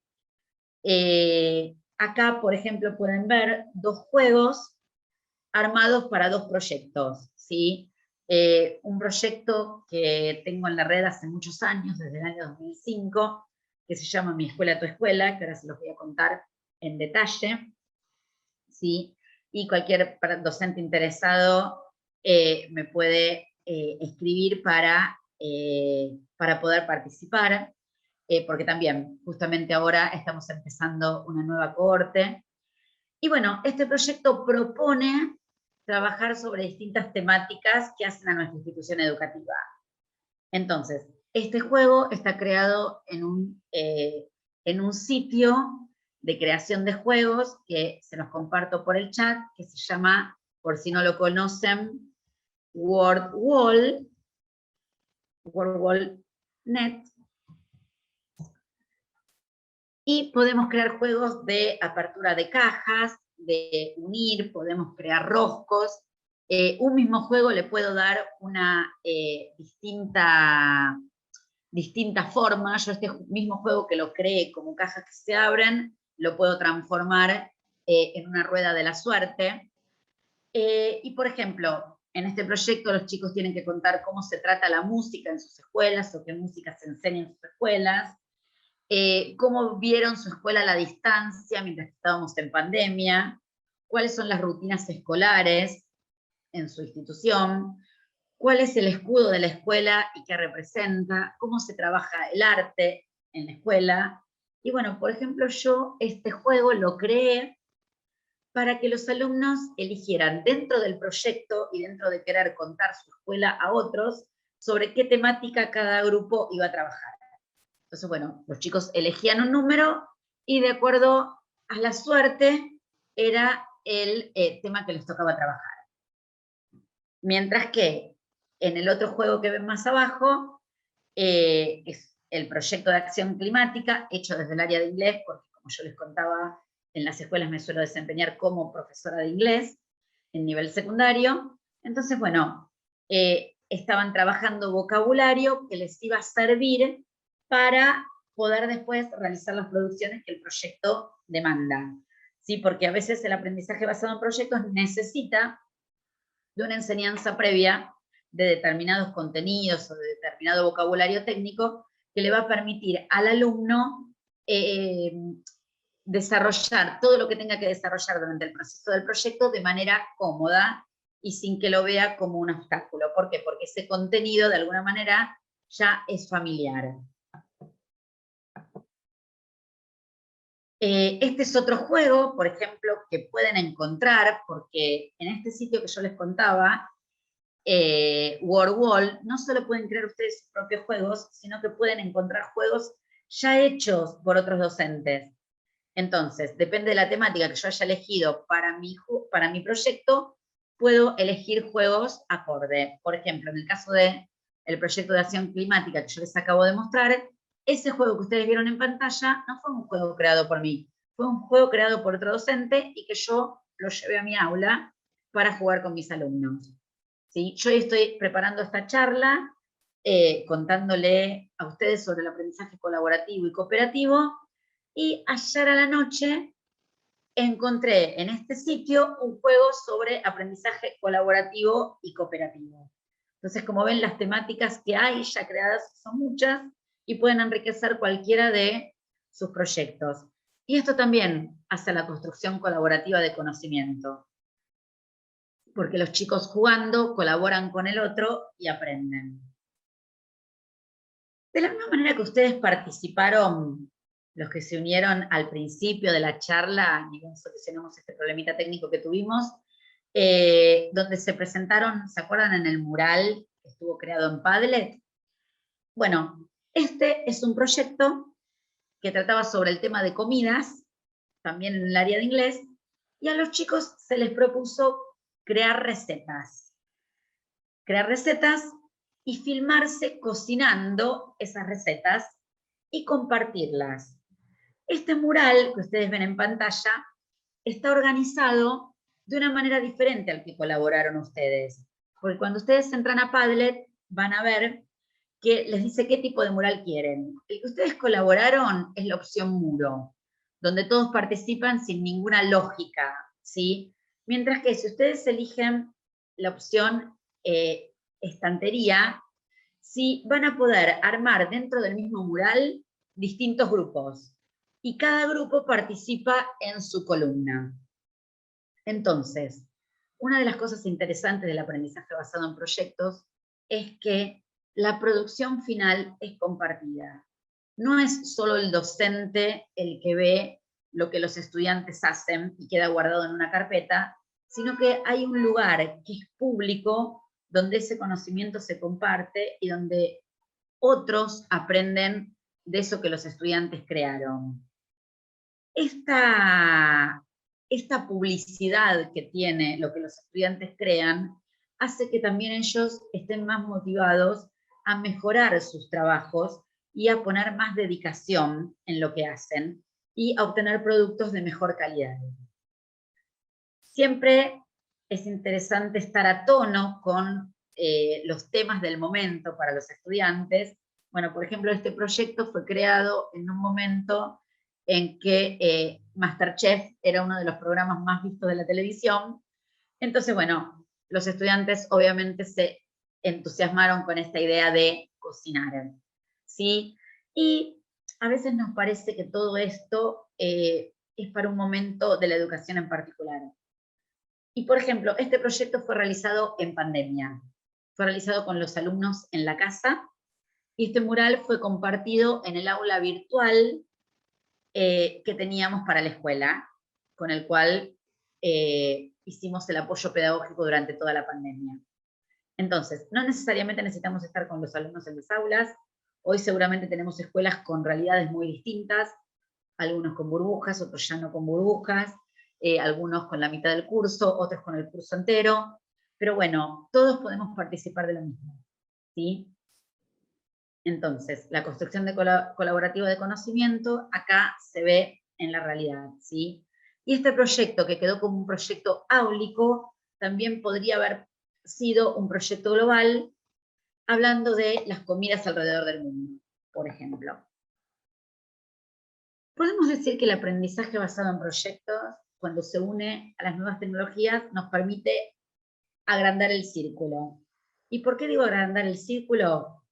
Acá, por ejemplo, pueden ver 2 juegos armados para 2 proyectos, ¿sí? Un proyecto que tengo en la red hace muchos años, desde el año 2005, que se llama Mi Escuela, Tu Escuela, que ahora se los voy a contar en detalle, ¿sí? Y cualquier docente interesado me puede escribir para poder participar, porque también justamente ahora estamos empezando una nueva cohorte. Y bueno, este proyecto propone trabajar sobre distintas temáticas que hacen a nuestra institución educativa. Entonces, este juego está creado en un sitio de creación de juegos que se los comparto por el chat, que se llama, por si no lo conocen, WordWall.net. Y podemos crear juegos de apertura de cajas, de unir, podemos crear roscos. Un mismo juego le puedo dar una distinta forma. Yo este mismo juego que lo creé como cajas que se abren, lo puedo transformar en una rueda de la suerte. Y por ejemplo, en este proyecto los chicos tienen que contar cómo se trata la música en sus escuelas, o qué música se enseña en sus escuelas, cómo vieron su escuela a la distancia mientras estábamos en pandemia, cuáles son las rutinas escolares en su institución, cuál es el escudo de la escuela y qué representa, cómo se trabaja el arte en la escuela. Y bueno, por ejemplo, yo este juego lo creé para que los alumnos eligieran dentro del proyecto y dentro de querer contar su escuela a otros, sobre qué temática cada grupo iba a trabajar. Entonces, bueno, los chicos elegían un número y de acuerdo a la suerte era el tema que les tocaba trabajar. Mientras que en el otro juego que ven más abajo, es el proyecto de acción climática, hecho desde el área de inglés, porque como yo les contaba, en las escuelas me suelo desempeñar como profesora de inglés en nivel secundario. Entonces, bueno, estaban trabajando vocabulario que les iba a servir para poder después realizar las producciones que el proyecto demanda, ¿sí? Porque a veces el aprendizaje basado en proyectos necesita de una enseñanza previa de determinados contenidos o de determinado vocabulario técnico que le va a permitir al alumno desarrollar todo lo que tenga que desarrollar durante el proceso del proyecto de manera cómoda y sin que lo vea como un obstáculo. ¿Por qué? Porque ese contenido de alguna manera ya es familiar. Este es otro juego, por ejemplo, que pueden encontrar, porque en este sitio que yo les contaba, WordWall, no solo pueden crear ustedes sus propios juegos, sino que pueden encontrar juegos ya hechos por otros docentes. Entonces, depende de la temática que yo haya elegido para mi proyecto, puedo elegir juegos acorde. Por ejemplo, en el caso del proyecto de acción climática que yo les acabo de mostrar, ese juego que ustedes vieron en pantalla no fue un juego creado por mí, fue un juego creado por otro docente y que yo lo llevé a mi aula para jugar con mis alumnos. ¿Sí? Yo estoy preparando esta charla, contándole a ustedes sobre el aprendizaje colaborativo y cooperativo, y ayer a la noche encontré en este sitio un juego sobre aprendizaje colaborativo y cooperativo. Entonces, como ven, las temáticas que hay ya creadas son muchas y pueden enriquecer cualquiera de sus proyectos. Y esto también hace la construcción colaborativa de conocimiento, porque los chicos jugando colaboran con el otro y aprenden. De la misma manera que ustedes participaron, los que se unieron al principio de la charla, y solucionamos este problemita técnico que tuvimos, donde se presentaron, ¿se acuerdan en el mural que estuvo creado en Padlet? Bueno, este es un proyecto que trataba sobre el tema de comidas, también en el área de inglés, y a los chicos se les propuso crear recetas. Crear recetas y filmarse cocinando esas recetas y compartirlas. Este mural que ustedes ven en pantalla está organizado de una manera diferente al que colaboraron ustedes. Porque cuando ustedes entran a Padlet van a ver que les dice qué tipo de mural quieren. El que ustedes colaboraron es la opción muro, donde todos participan sin ninguna lógica, ¿sí? Mientras que si ustedes eligen la opción estantería, sí van a poder armar dentro del mismo mural distintos grupos, y cada grupo participa en su columna. Entonces, una de las cosas interesantes del aprendizaje basado en proyectos es que la producción final es compartida. No es solo el docente el que ve lo que los estudiantes hacen y queda guardado en una carpeta, sino que hay un lugar que es público donde ese conocimiento se comparte y donde otros aprenden de eso que los estudiantes crearon. Esta publicidad que tiene lo que los estudiantes crean hace que también ellos estén más motivados a mejorar sus trabajos y a poner más dedicación en lo que hacen y a obtener productos de mejor calidad. Siempre es interesante estar a tono con los temas del momento para los estudiantes. Bueno, por ejemplo, este proyecto fue creado en un momento en que MasterChef era uno de los programas más vistos de la televisión. Entonces, bueno, los estudiantes obviamente se entusiasmaron con esta idea de cocinar, ¿sí? Y a veces nos parece que todo esto es para un momento de la educación en particular. Y, por ejemplo, este proyecto fue realizado en pandemia. Fue realizado con los alumnos en la casa, y este mural fue compartido en el aula virtual que teníamos para la escuela, con el cual hicimos el apoyo pedagógico durante toda la pandemia. Entonces, no necesariamente necesitamos estar con los alumnos en las aulas. Hoy seguramente tenemos escuelas con realidades muy distintas, algunos con burbujas, otros ya no con burbujas, algunos con la mitad del curso, otros con el curso entero, pero bueno, todos podemos participar de lo mismo, ¿sí? Entonces, la construcción colaborativa de conocimiento acá se ve en la realidad, ¿sí? Y este proyecto, que quedó como un proyecto áulico, también podría haber sido un proyecto global, hablando de las comidas alrededor del mundo, por ejemplo. Podemos decir que el aprendizaje basado en proyectos, cuando se une a las nuevas tecnologías, nos permite agrandar el círculo. ¿Y por qué digo agrandar el círculo?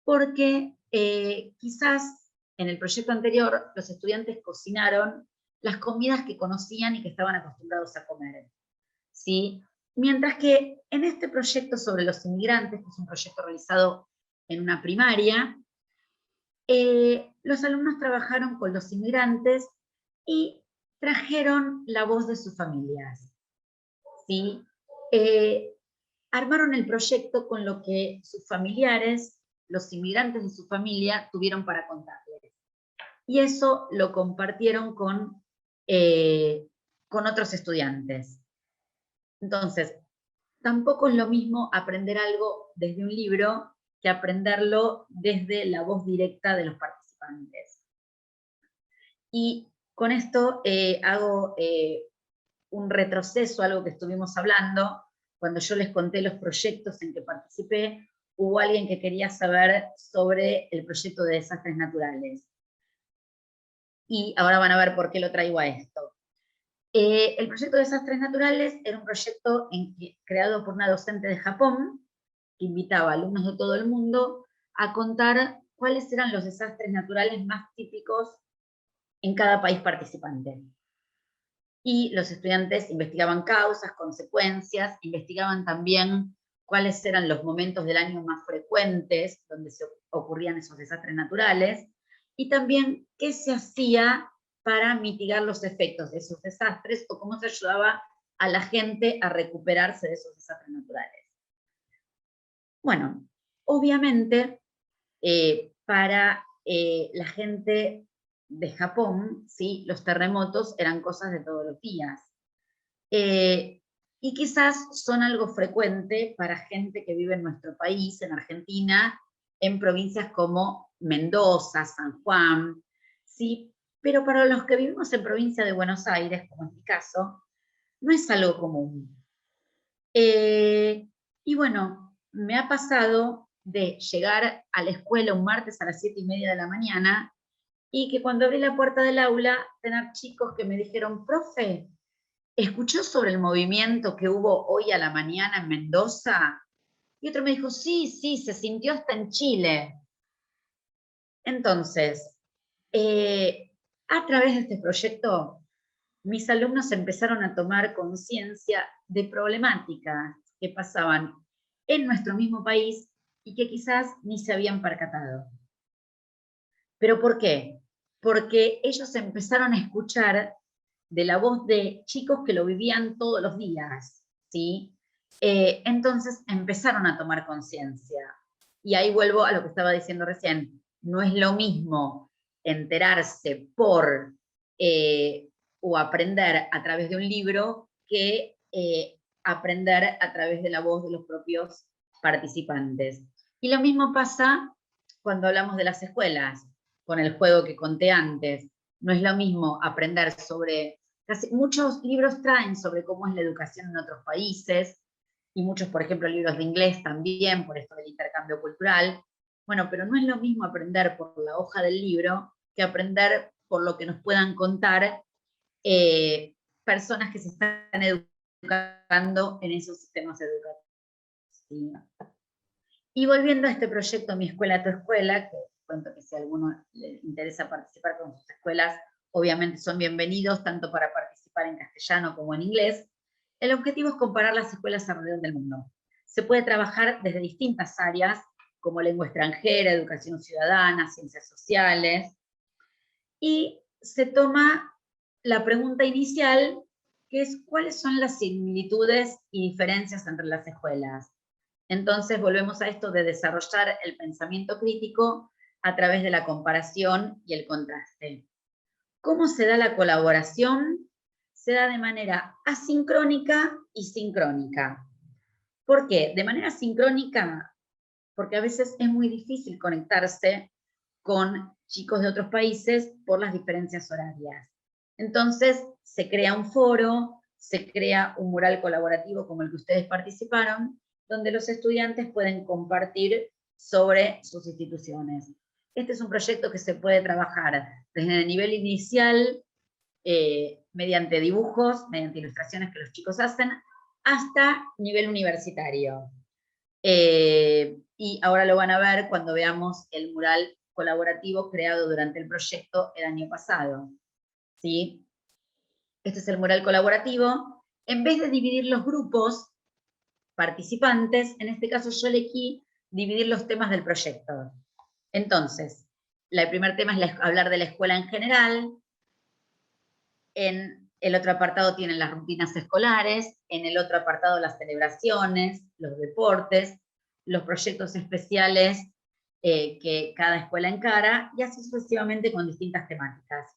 Porque quizás en el proyecto anterior los estudiantes cocinaron las comidas que conocían y que estaban acostumbrados a comer, ¿sí? Mientras que en este proyecto sobre los inmigrantes, que es un proyecto realizado en una primaria, los alumnos trabajaron con los inmigrantes y trajeron la voz de sus familias, ¿sí? Armaron el proyecto con lo que sus familiares, los inmigrantes de su familia, tuvieron para contarles. Y eso lo compartieron con otros estudiantes. Entonces, tampoco es lo mismo aprender algo desde un libro que aprenderlo desde la voz directa de los participantes. Y con esto hago un retroceso a algo que estuvimos hablando. Cuando yo les conté los proyectos en que participé, hubo alguien que quería saber sobre el proyecto de desastres naturales. Y ahora van a ver por qué lo traigo a esto. El proyecto de desastres naturales era un proyecto creado por una docente de Japón, que invitaba a alumnos de todo el mundo a contar cuáles eran los desastres naturales más típicos en cada país participante. Y los estudiantes investigaban causas, consecuencias, investigaban también cuáles eran los momentos del año más frecuentes donde se ocurrían esos desastres naturales, y también qué se hacía para mitigar los efectos de esos desastres o cómo se ayudaba a la gente a recuperarse de esos desastres naturales. Bueno, obviamente, para la gente de Japón, ¿sí?, los terremotos eran cosas de todos los días. Y quizás son algo frecuente para gente que vive en nuestro país, en Argentina, en provincias como Mendoza, San Juan, ¿sí? Pero para los que vivimos en provincia de Buenos Aires, como es mi caso, no es algo común. Y bueno, me ha pasado de llegar a la escuela un martes a las 7:30 de la mañana y que cuando abrí la puerta del aula, tener chicos que me dijeron, profe, ¿escuchó sobre el movimiento que hubo hoy a la mañana en Mendoza? Y otro me dijo, sí, sí, se sintió hasta en Chile. Entonces, a través de este proyecto, mis alumnos empezaron a tomar conciencia de problemáticas que pasaban en nuestro mismo país y que quizás ni se habían percatado. ¿Pero por qué? Porque ellos empezaron a escuchar de la voz de chicos que lo vivían todos los días, ¿sí? Entonces empezaron a tomar conciencia. Y ahí vuelvo a lo que estaba diciendo recién. No es lo mismo enterarse por o aprender a través de un libro que aprender a través de la voz de los propios participantes. Y lo mismo pasa cuando hablamos de las escuelas, con el juego que conté antes. No es lo mismo aprender sobre, muchos libros traen sobre cómo es la educación en otros países, y muchos, por ejemplo, libros de inglés también, por esto del intercambio cultural. Bueno, pero no es lo mismo aprender por la hoja del libro que aprender por lo que nos puedan contar personas que se están educando en esos sistemas educativos. Y volviendo a este proyecto Mi Escuela, Tu Escuela, que cuento que si a alguno le interesa participar con sus escuelas, obviamente son bienvenidos, tanto para participar en castellano como en inglés. El objetivo es comparar las escuelas alrededor del mundo. Se puede trabajar desde distintas áreas, como lengua extranjera, educación ciudadana, ciencias sociales, y se toma la pregunta inicial, que es ¿cuáles son las similitudes y diferencias entre las escuelas? Entonces volvemos a esto de desarrollar el pensamiento crítico a través de la comparación y el contraste. ¿Cómo se da la colaboración? Se da de manera asincrónica y sincrónica. ¿Por qué? De manera sincrónica, porque a veces es muy difícil conectarse con chicos de otros países por las diferencias horarias. Entonces se crea un foro, se crea un mural colaborativo como el que ustedes participaron, donde los estudiantes pueden compartir sobre sus instituciones. Este es un proyecto que se puede trabajar desde el nivel inicial, mediante dibujos, mediante ilustraciones que los chicos hacen, hasta nivel universitario. Y ahora lo van a ver cuando veamos el mural colaborativo creado durante el proyecto el año pasado. ¿Sí? Este es el mural colaborativo. En vez de dividir los grupos participantes, en este caso yo elegí dividir los temas del proyecto. Entonces, el primer tema es hablar de la escuela en general, En el otro apartado tienen las rutinas escolares, en el otro apartado las celebraciones, los deportes, los proyectos especiales que cada escuela encara, y así sucesivamente con distintas temáticas.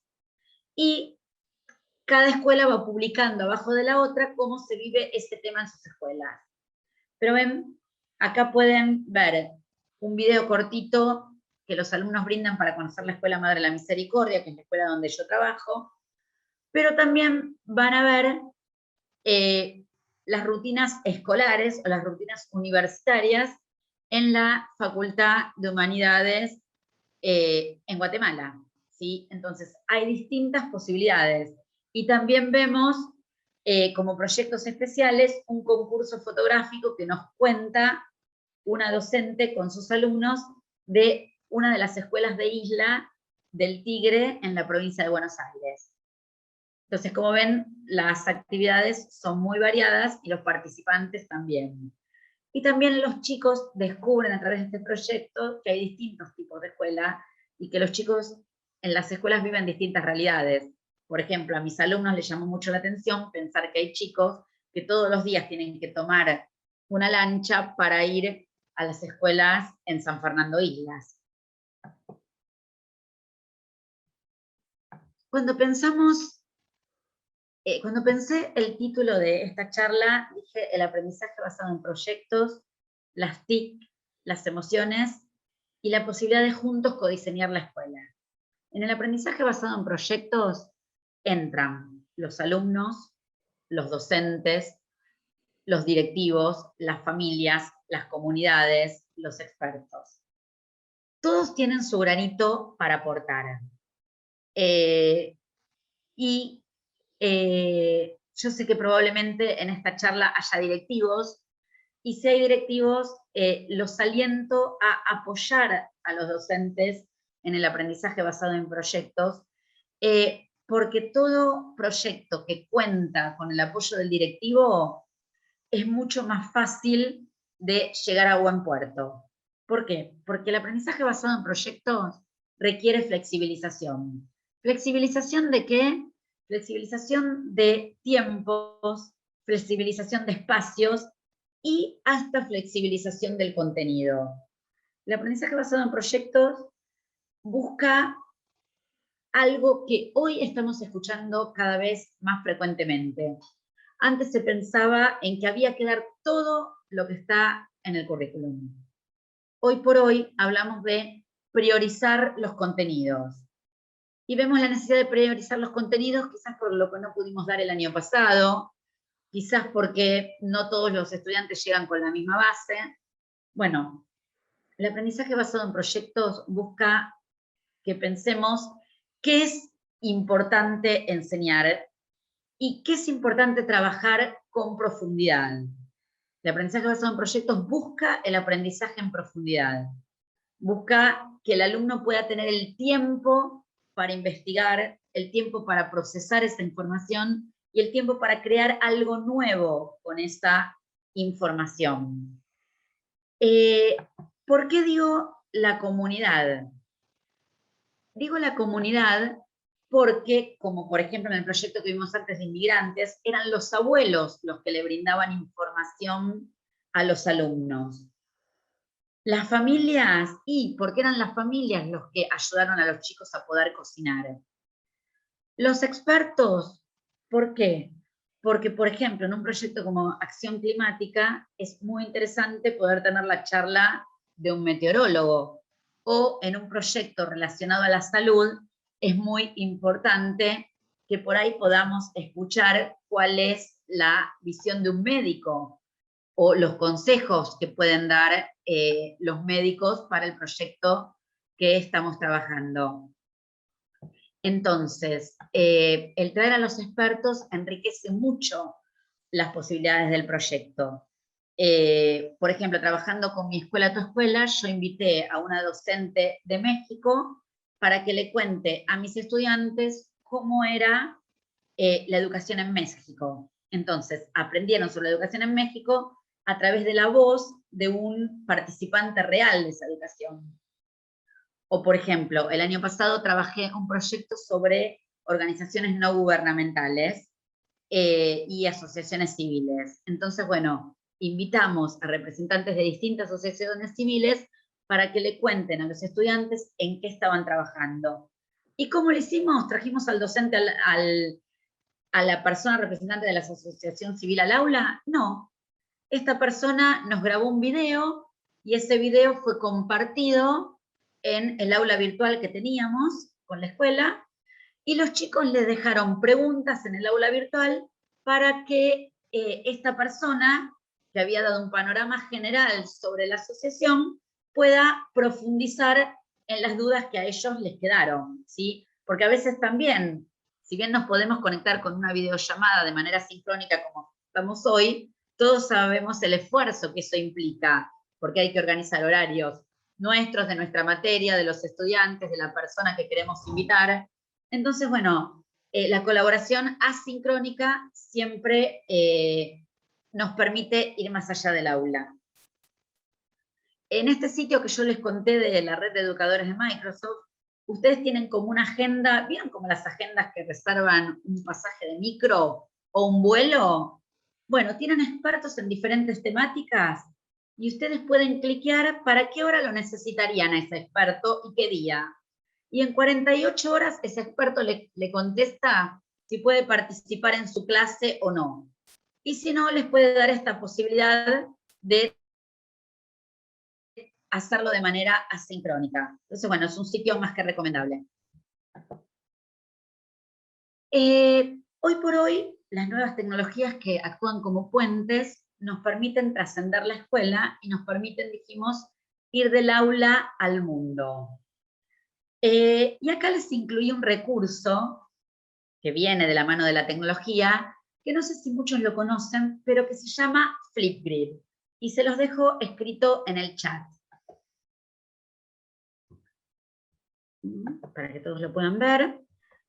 Y cada escuela va publicando abajo de la otra cómo se vive ese tema en sus escuelas. Pero ven, acá pueden ver un video cortito que los alumnos brindan para conocer la Escuela Madre de la Misericordia, que es la escuela donde yo trabajo, pero también van a ver las rutinas escolares o las rutinas universitarias en la Facultad de Humanidades en Guatemala, ¿sí? Entonces, hay distintas posibilidades. Y también vemos como proyectos especiales un concurso fotográfico que nos cuenta una docente con sus alumnos de una de las escuelas de Isla del Tigre en la provincia de Buenos Aires. Entonces, como ven, las actividades son muy variadas y los participantes también. Y también los chicos descubren a través de este proyecto que hay distintos tipos de escuela y que los chicos en las escuelas viven distintas realidades. Por ejemplo, a mis alumnos les llamó mucho la atención pensar que hay chicos que todos los días tienen que tomar una lancha para ir a las escuelas en San Fernando Islas. Cuando pensé el título de esta charla, dije el aprendizaje basado en proyectos, las TIC, las emociones y la posibilidad de juntos codiseñar la escuela. En el aprendizaje basado en proyectos entran los alumnos, los docentes, los directivos, las familias, las comunidades, los expertos. Todos tienen su granito para aportar. Yo sé que probablemente en esta charla haya directivos, y si hay directivos, los aliento a apoyar a los docentes en el aprendizaje basado en proyectos, porque todo proyecto que cuenta con el apoyo del directivo es mucho más fácil de llegar a buen puerto. ¿Por qué? Porque el aprendizaje basado en proyectos requiere flexibilización. ¿Flexibilización de qué? Flexibilización de tiempos, flexibilización de espacios y hasta flexibilización del contenido. El aprendizaje basado en proyectos busca algo que hoy estamos escuchando cada vez más frecuentemente. Antes se pensaba en que había que dar todo lo que está en el currículum. Hoy por hoy hablamos de priorizar los contenidos. Y vemos la necesidad de priorizar los contenidos, quizás por lo que no pudimos dar el año pasado, quizás porque no todos los estudiantes llegan con la misma base. Bueno, el aprendizaje basado en proyectos busca que pensemos qué es importante enseñar y qué es importante trabajar con profundidad. El aprendizaje basado en proyectos busca el aprendizaje en profundidad. Busca que el alumno pueda tener el tiempo para investigar, el tiempo para procesar esa información y el tiempo para crear algo nuevo con esa información. ¿Por qué digo la comunidad? Digo la comunidad porque, como por ejemplo en el proyecto que vimos antes de inmigrantes, eran los abuelos los que le brindaban información a los alumnos. Las familias, porque eran las familias los que ayudaron a los chicos a poder cocinar. Los expertos, ¿por qué? Porque, por ejemplo, en un proyecto como Acción Climática, es muy interesante poder tener la charla de un meteorólogo, o en un proyecto relacionado a la salud, es muy importante que por ahí podamos escuchar cuál es la visión de un médico, o los consejos que pueden dar los médicos para el proyecto que estamos trabajando. Entonces, el traer a los expertos enriquece mucho las posibilidades del proyecto. Por ejemplo, trabajando con Mi Escuela, Tu Escuela, yo invité a una docente de México para que le cuente a mis estudiantes cómo era la educación en México. Entonces, aprendieron sobre la educación en México a través de la voz de un participante real de esa educación. O, por ejemplo, el año pasado trabajé un proyecto sobre organizaciones no gubernamentales y asociaciones civiles. Entonces, bueno, invitamos a representantes de distintas asociaciones civiles para que le cuenten a los estudiantes en qué estaban trabajando. ¿Y cómo lo hicimos? Trajimos al docente, a la persona representante de la asociación civil al aula. No, esta persona nos grabó un video y ese video fue compartido en el aula virtual que teníamos con la escuela, y los chicos les dejaron preguntas en el aula virtual para que esta persona, que había dado un panorama general sobre la asociación, pueda profundizar en las dudas que a ellos les quedaron, ¿sí? Porque a veces también, si bien nos podemos conectar con una videollamada de manera sincrónica como estamos hoy, todos sabemos el esfuerzo que eso implica, porque hay que organizar horarios nuestros, de nuestra materia, de los estudiantes, de la persona que queremos invitar. Entonces, bueno, la colaboración asincrónica siempre nos permite ir más allá del aula. En este sitio que yo les conté de la red de educadores de Microsoft, ustedes tienen como una agenda, ¿vieron como las agendas que reservan un pasaje de micro o un vuelo? Bueno, tienen expertos en diferentes temáticas y ustedes pueden cliquear para qué hora lo necesitarían a ese experto y qué día. Y en 48 horas ese experto le contesta si puede participar en su clase o no. Y si no, les puede dar esta posibilidad de hacerlo de manera asincrónica. Entonces, bueno, es un sitio más que recomendable. Hoy por hoy, las nuevas tecnologías que actúan como puentes nos permiten trascender la escuela y nos permiten, dijimos, ir del aula al mundo. Y acá les incluí un recurso que viene de la mano de la tecnología, que no sé si muchos lo conocen, pero que se llama Flipgrid. Y se los dejo escrito en el chat, para que todos lo puedan ver.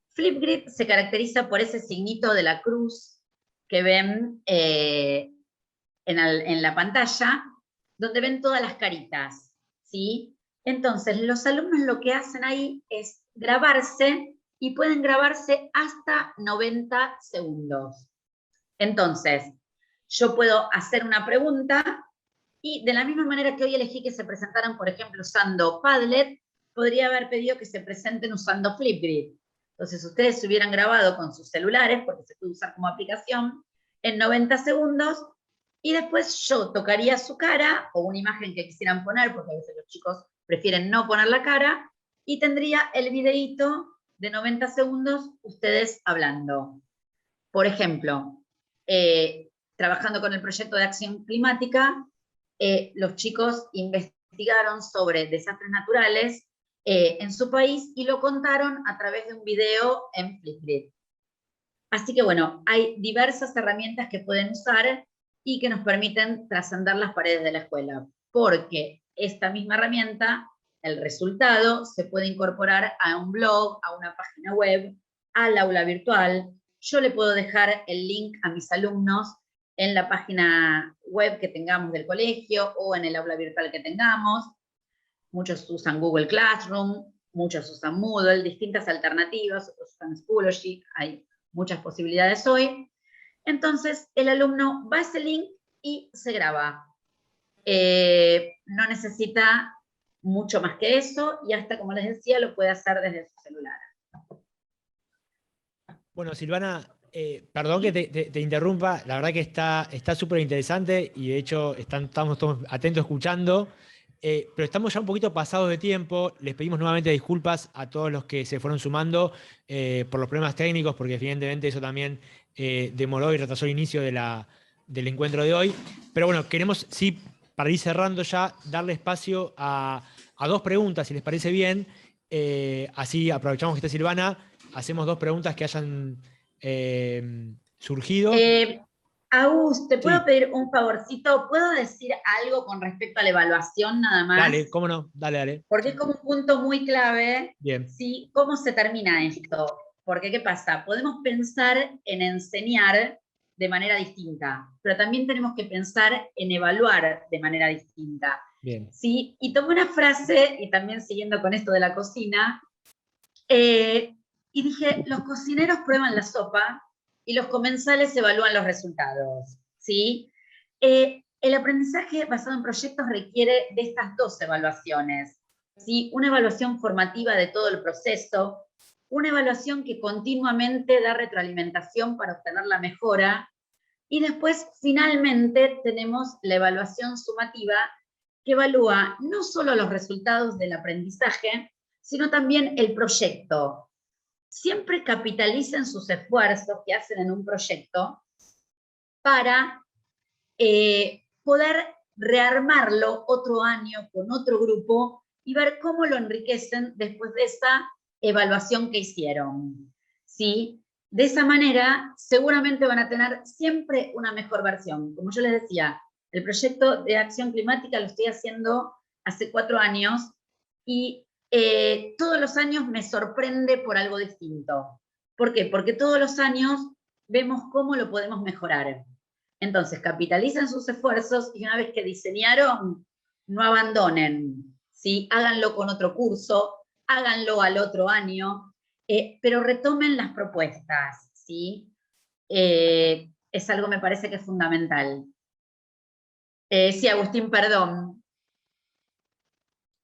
Flipgrid se caracteriza por ese signito de la cruz que ven en la pantalla, donde ven todas las caritas, ¿sí? Entonces, los alumnos lo que hacen ahí es grabarse, y pueden grabarse hasta 90 segundos. Entonces, yo puedo hacer una pregunta, y de la misma manera que hoy elegí que se presentaran, por ejemplo, usando Padlet, podría haber pedido que se presenten usando Flipgrid. Entonces, ustedes se hubieran grabado con sus celulares, porque se puede usar como aplicación, en 90 segundos, y después yo tocaría su cara, o una imagen que quisieran poner, porque a veces los chicos prefieren no poner la cara, y tendría el videíto de 90 segundos ustedes hablando. Por ejemplo, trabajando con el proyecto de acción climática, los chicos investigaron sobre desastres naturales en su país y lo contaron a través de un video en Flipgrid. Así que bueno, hay diversas herramientas que pueden usar y que nos permiten trascender las paredes de la escuela, porque esta misma herramienta, el resultado, se puede incorporar a un blog, a una página web, al aula virtual. Yo le puedo dejar el link a mis alumnos en la página web que tengamos del colegio o en el aula virtual que tengamos. Muchos usan Google Classroom, muchos usan Moodle, distintas alternativas, otros usan Schoology, hay muchas posibilidades hoy. Entonces, el alumno va a ese link y se graba. No necesita mucho más que eso, y hasta, como les decía, lo puede hacer desde su celular. Bueno, Silvana, perdón que te interrumpa, la verdad que está súper interesante y de hecho estamos todos atentos escuchando, pero estamos ya un poquito pasados de tiempo. Les pedimos nuevamente disculpas a todos los que se fueron sumando por los problemas técnicos, porque evidentemente eso también demoró y retrasó el inicio del encuentro de hoy. Pero bueno, queremos, sí, para ir cerrando ya, darle espacio a dos preguntas, si les parece bien. Así aprovechamos que está Silvana. Hacemos dos preguntas que hayan surgido. Agus, ¿te puedo Sí, pedir un favorcito? ¿Puedo decir algo con respecto a la evaluación nada más? dale, cómo no, dale. Porque es como un punto muy clave, Bien, ¿sí? ¿Cómo se termina esto? Porque, ¿qué pasa? Podemos pensar en enseñar de manera distinta, pero también tenemos que pensar en evaluar de manera distinta, bien. ¿sí? Y tomé una frase, y también siguiendo con esto de la cocina, y dije, los cocineros prueban la sopa y los comensales evalúan los resultados, ¿sí? El aprendizaje basado en proyectos requiere de estas dos evaluaciones, ¿sí? Una evaluación formativa de todo el proceso, una evaluación que continuamente da retroalimentación para obtener la mejora, y después finalmente tenemos la evaluación sumativa que evalúa no solo los resultados del aprendizaje, sino también el proyecto. Siempre capitalicen sus esfuerzos que hacen en un proyecto para poder rearmarlo otro año con otro grupo y ver cómo lo enriquecen después de esa evaluación que hicieron, ¿sí? De esa manera, seguramente van a tener siempre una mejor versión. Como yo les decía, el proyecto de acción climática lo estoy haciendo hace 4 años y todos los años me sorprende por algo distinto. ¿Por qué? Porque todos los años vemos cómo lo podemos mejorar. Entonces, capitalicen sus esfuerzos y una vez que diseñaron, no abandonen, ¿sí? Háganlo con otro curso, háganlo al otro año, pero retomen las propuestas, ¿sí? Es algo, me parece que es fundamental. Sí, Agustín, perdón.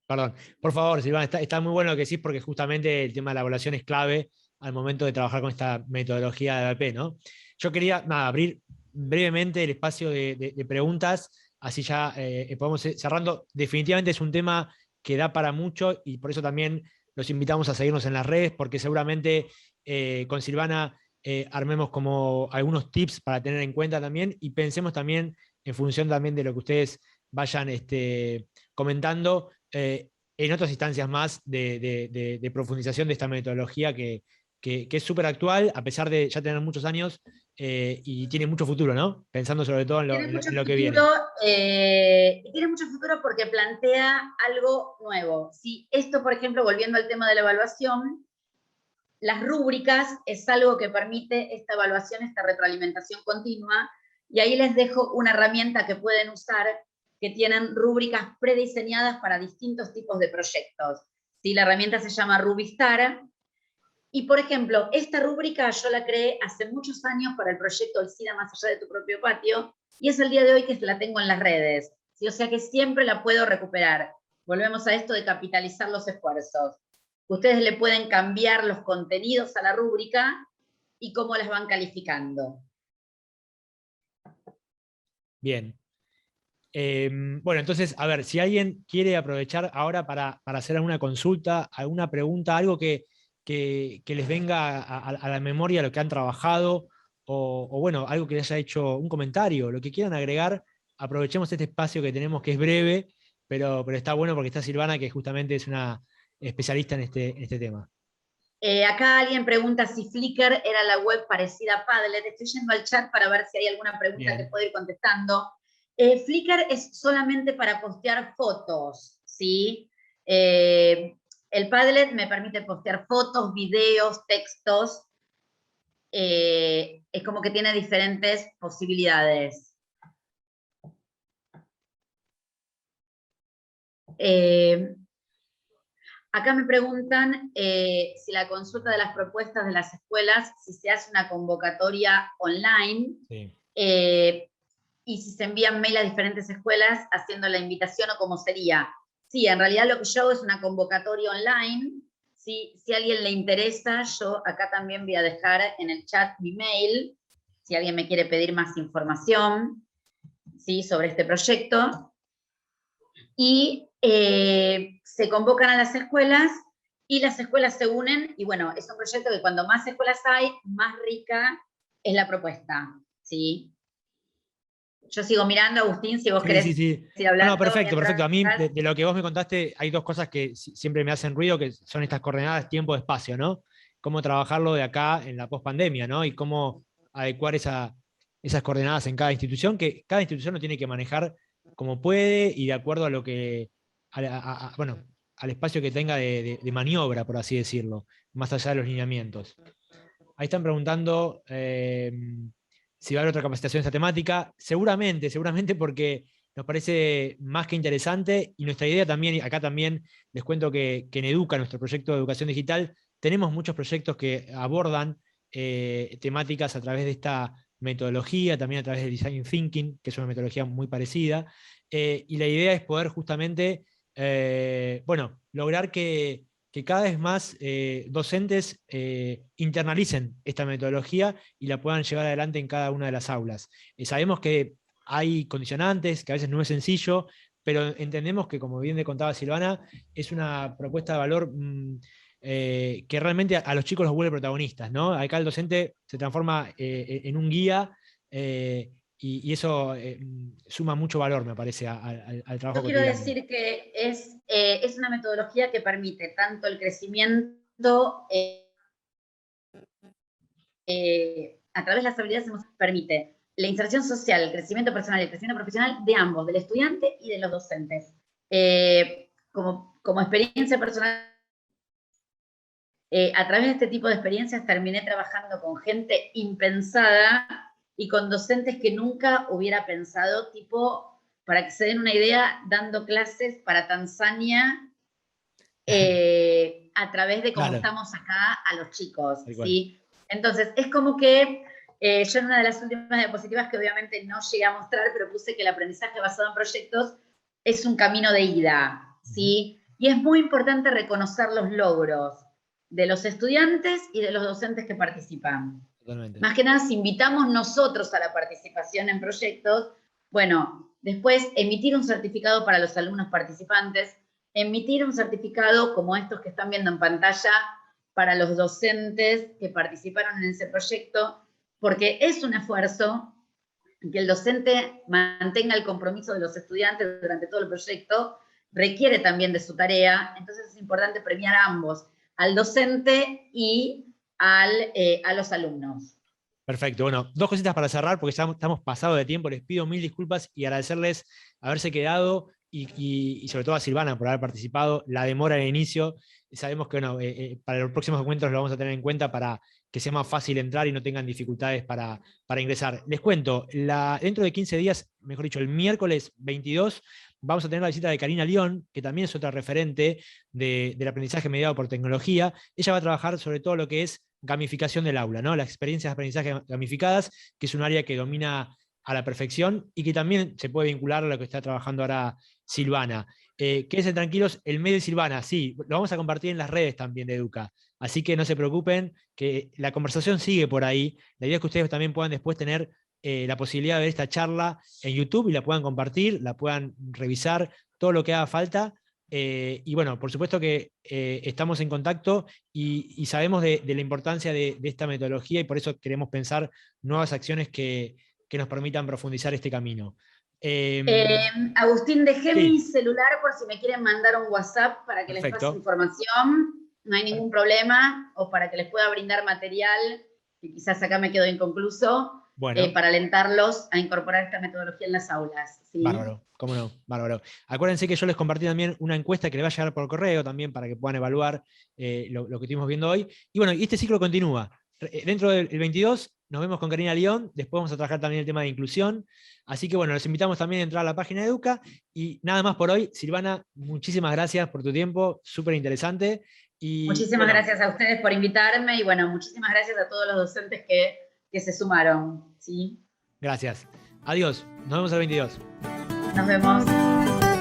Perdón, por favor, Silvana, está muy bueno lo que decís porque justamente el tema de la evaluación es clave al momento de trabajar con esta metodología de ABP, ¿no? Yo quería abrir brevemente el espacio de preguntas, así ya podemos ir cerrando. Definitivamente es un tema que da para mucho y por eso también los invitamos a seguirnos en las redes, porque seguramente con Silvana armemos como algunos tips para tener en cuenta también y pensemos también en función también de lo que ustedes vayan comentando en otras instancias más de profundización de esta metodología que es súper actual, a pesar de ya tener muchos años y tiene mucho futuro, ¿no? Pensando sobre todo en lo que viene. Tiene mucho futuro porque plantea algo nuevo. Si esto, por ejemplo, volviendo al tema de la evaluación, las rúbricas es algo que permite esta evaluación, esta retroalimentación continua, y ahí les dejo una herramienta que pueden usar, que tienen rúbricas prediseñadas para distintos tipos de proyectos. ¿Sí? La herramienta se llama Rubistar, y por ejemplo, esta rúbrica yo la creé hace muchos años para el proyecto El SIDA más allá de tu propio patio, y es el día de hoy que la tengo en las redes, ¿sí? O sea que siempre la puedo recuperar. Volvemos a esto de capitalizar los esfuerzos. Ustedes le pueden cambiar los contenidos a la rúbrica y cómo las van calificando. Bien. Bueno, entonces, a ver, si alguien quiere aprovechar ahora para hacer alguna consulta, alguna pregunta, algo que les venga a la memoria lo que han trabajado, o bueno, algo que les haya hecho un comentario, lo que quieran agregar, aprovechemos este espacio que tenemos que es breve, pero está bueno porque está Silvana, que justamente es una especialista en este tema. Acá alguien pregunta si Flickr era la web parecida a Padlet. Estoy yendo al chat para ver si hay alguna pregunta que puedo ir contestando. Flickr es solamente para postear fotos, ¿sí? El Padlet me permite postear fotos, videos, textos. Es como que tiene diferentes posibilidades. Acá me preguntan si la consulta de las propuestas de las escuelas, si se hace una convocatoria online, sí. Y si se envían mail a diferentes escuelas haciendo la invitación o cómo sería. Sí, en realidad lo que yo hago es una convocatoria online. ¿Sí? Si a alguien le interesa, yo acá también voy a dejar en el chat mi mail, si alguien me quiere pedir más información, ¿sí? Sobre este proyecto. Y se convocan a las escuelas y las escuelas se unen y bueno, es un proyecto que cuando más escuelas hay, más rica es la propuesta, ¿sí? Yo sigo mirando, Agustín, si vos querés seguir hablando. No, perfecto, perfecto. A mí, de lo que vos me contaste, hay dos cosas que siempre me hacen ruido, que son estas coordenadas tiempo-espacio, ¿no? Cómo trabajarlo de acá en la pospandemia, ¿no? Y cómo adecuar esas coordenadas en cada institución, que cada institución lo tiene que manejar como puede y de acuerdo a lo que, bueno, al espacio que tenga de maniobra, por así decirlo, más allá de los lineamientos. Ahí están preguntando si va a haber otra capacitación en esta temática. Seguramente porque nos parece más que interesante y nuestra idea también, acá también les cuento que en Educa, nuestro proyecto de educación digital, tenemos muchos proyectos que abordan temáticas a través de esta metodología, también a través del Design Thinking, que es una metodología muy parecida, y la idea es poder justamente, lograr que cada vez más docentes internalicen esta metodología y la puedan llevar adelante en cada una de las aulas. Sabemos que hay condicionantes, que a veces no es sencillo, pero entendemos que, como bien le contaba Silvana, es una propuesta de valor que realmente a los chicos los vuelve protagonistas, ¿no? Acá el docente se transforma en un guía y eso suma mucho valor, me parece, al trabajo Yo quiero cotidiano. decir que es una metodología que permite tanto el crecimiento a través de las habilidades emocionales, permite la inserción social, el crecimiento personal y el crecimiento profesional de ambos, del estudiante y de los docentes. Como experiencia personal, a través de este tipo de experiencias terminé trabajando con gente impensada y con docentes que nunca hubiera pensado, tipo, para que se den una idea, dando clases para Tanzania a través de cómo Claro. estamos acá a los chicos, ¿sí? Entonces, es como que yo en una de las últimas diapositivas, que obviamente no llegué a mostrar, pero puse que el aprendizaje basado en proyectos es un camino de ida, ¿sí? Y es muy importante reconocer los logros de los estudiantes y de los docentes que participan. Totalmente. Más que nada, si invitamos nosotros a la participación en proyectos, bueno, después emitir un certificado para los alumnos participantes, emitir un certificado como estos que están viendo en pantalla para los docentes que participaron en ese proyecto, porque es un esfuerzo que el docente mantenga el compromiso de los estudiantes durante todo el proyecto, requiere también de su tarea, entonces es importante premiar a ambos, al docente y a los alumnos. Perfecto. Bueno, dos cositas para cerrar, porque ya estamos pasados de tiempo. Les pido mil disculpas y agradecerles haberse quedado y sobre todo a Silvana por haber participado. La demora en el inicio. Sabemos que para los próximos encuentros lo vamos a tener en cuenta para que sea más fácil entrar y no tengan dificultades para ingresar. Les cuento, dentro de 15 días, mejor dicho, el miércoles 22, vamos a tener la visita de Karina León, que también es otra referente del aprendizaje mediado por tecnología. Ella va a trabajar sobre todo lo que es gamificación del aula, ¿no? Las experiencias de aprendizaje gamificadas, que es un área que domina a la perfección y que también se puede vincular a lo que está trabajando ahora Silvana. Quédense tranquilos, el mail de Silvana, sí, lo vamos a compartir en las redes también de Educa. Así que no se preocupen, que la conversación sigue por ahí. La idea es que ustedes también puedan después tener la posibilidad de ver esta charla en YouTube y la puedan compartir, la puedan revisar, todo lo que haga falta. Y bueno, por supuesto que estamos en contacto y sabemos de la importancia de esta metodología y por eso queremos pensar nuevas acciones que nos permitan profundizar este camino. Agustín, dejé Sí. mi celular por si me quieren mandar un WhatsApp para que Perfecto. les pase información, no hay ningún problema, o para que les pueda brindar material, que quizás acá me quedo inconcluso. Bueno. Para alentarlos a incorporar esta metodología en las aulas. ¿Sí? Bárbaro, cómo no, bárbaro. Acuérdense que yo les compartí también una encuesta que les va a llegar por correo también para que puedan evaluar lo que estuvimos viendo hoy. Y bueno, y este ciclo continúa. Dentro del 22 nos vemos con Karina León, después vamos a trabajar también el tema de inclusión. Así que bueno, los invitamos también a entrar a la página de Educa. Y nada más por hoy. Silvana, muchísimas gracias por tu tiempo, súper interesante. Muchísimas gracias a ustedes por invitarme y bueno, muchísimas gracias a todos los docentes que se sumaron. ¿Sí? Gracias. Adiós. Nos vemos el 22. Nos vemos.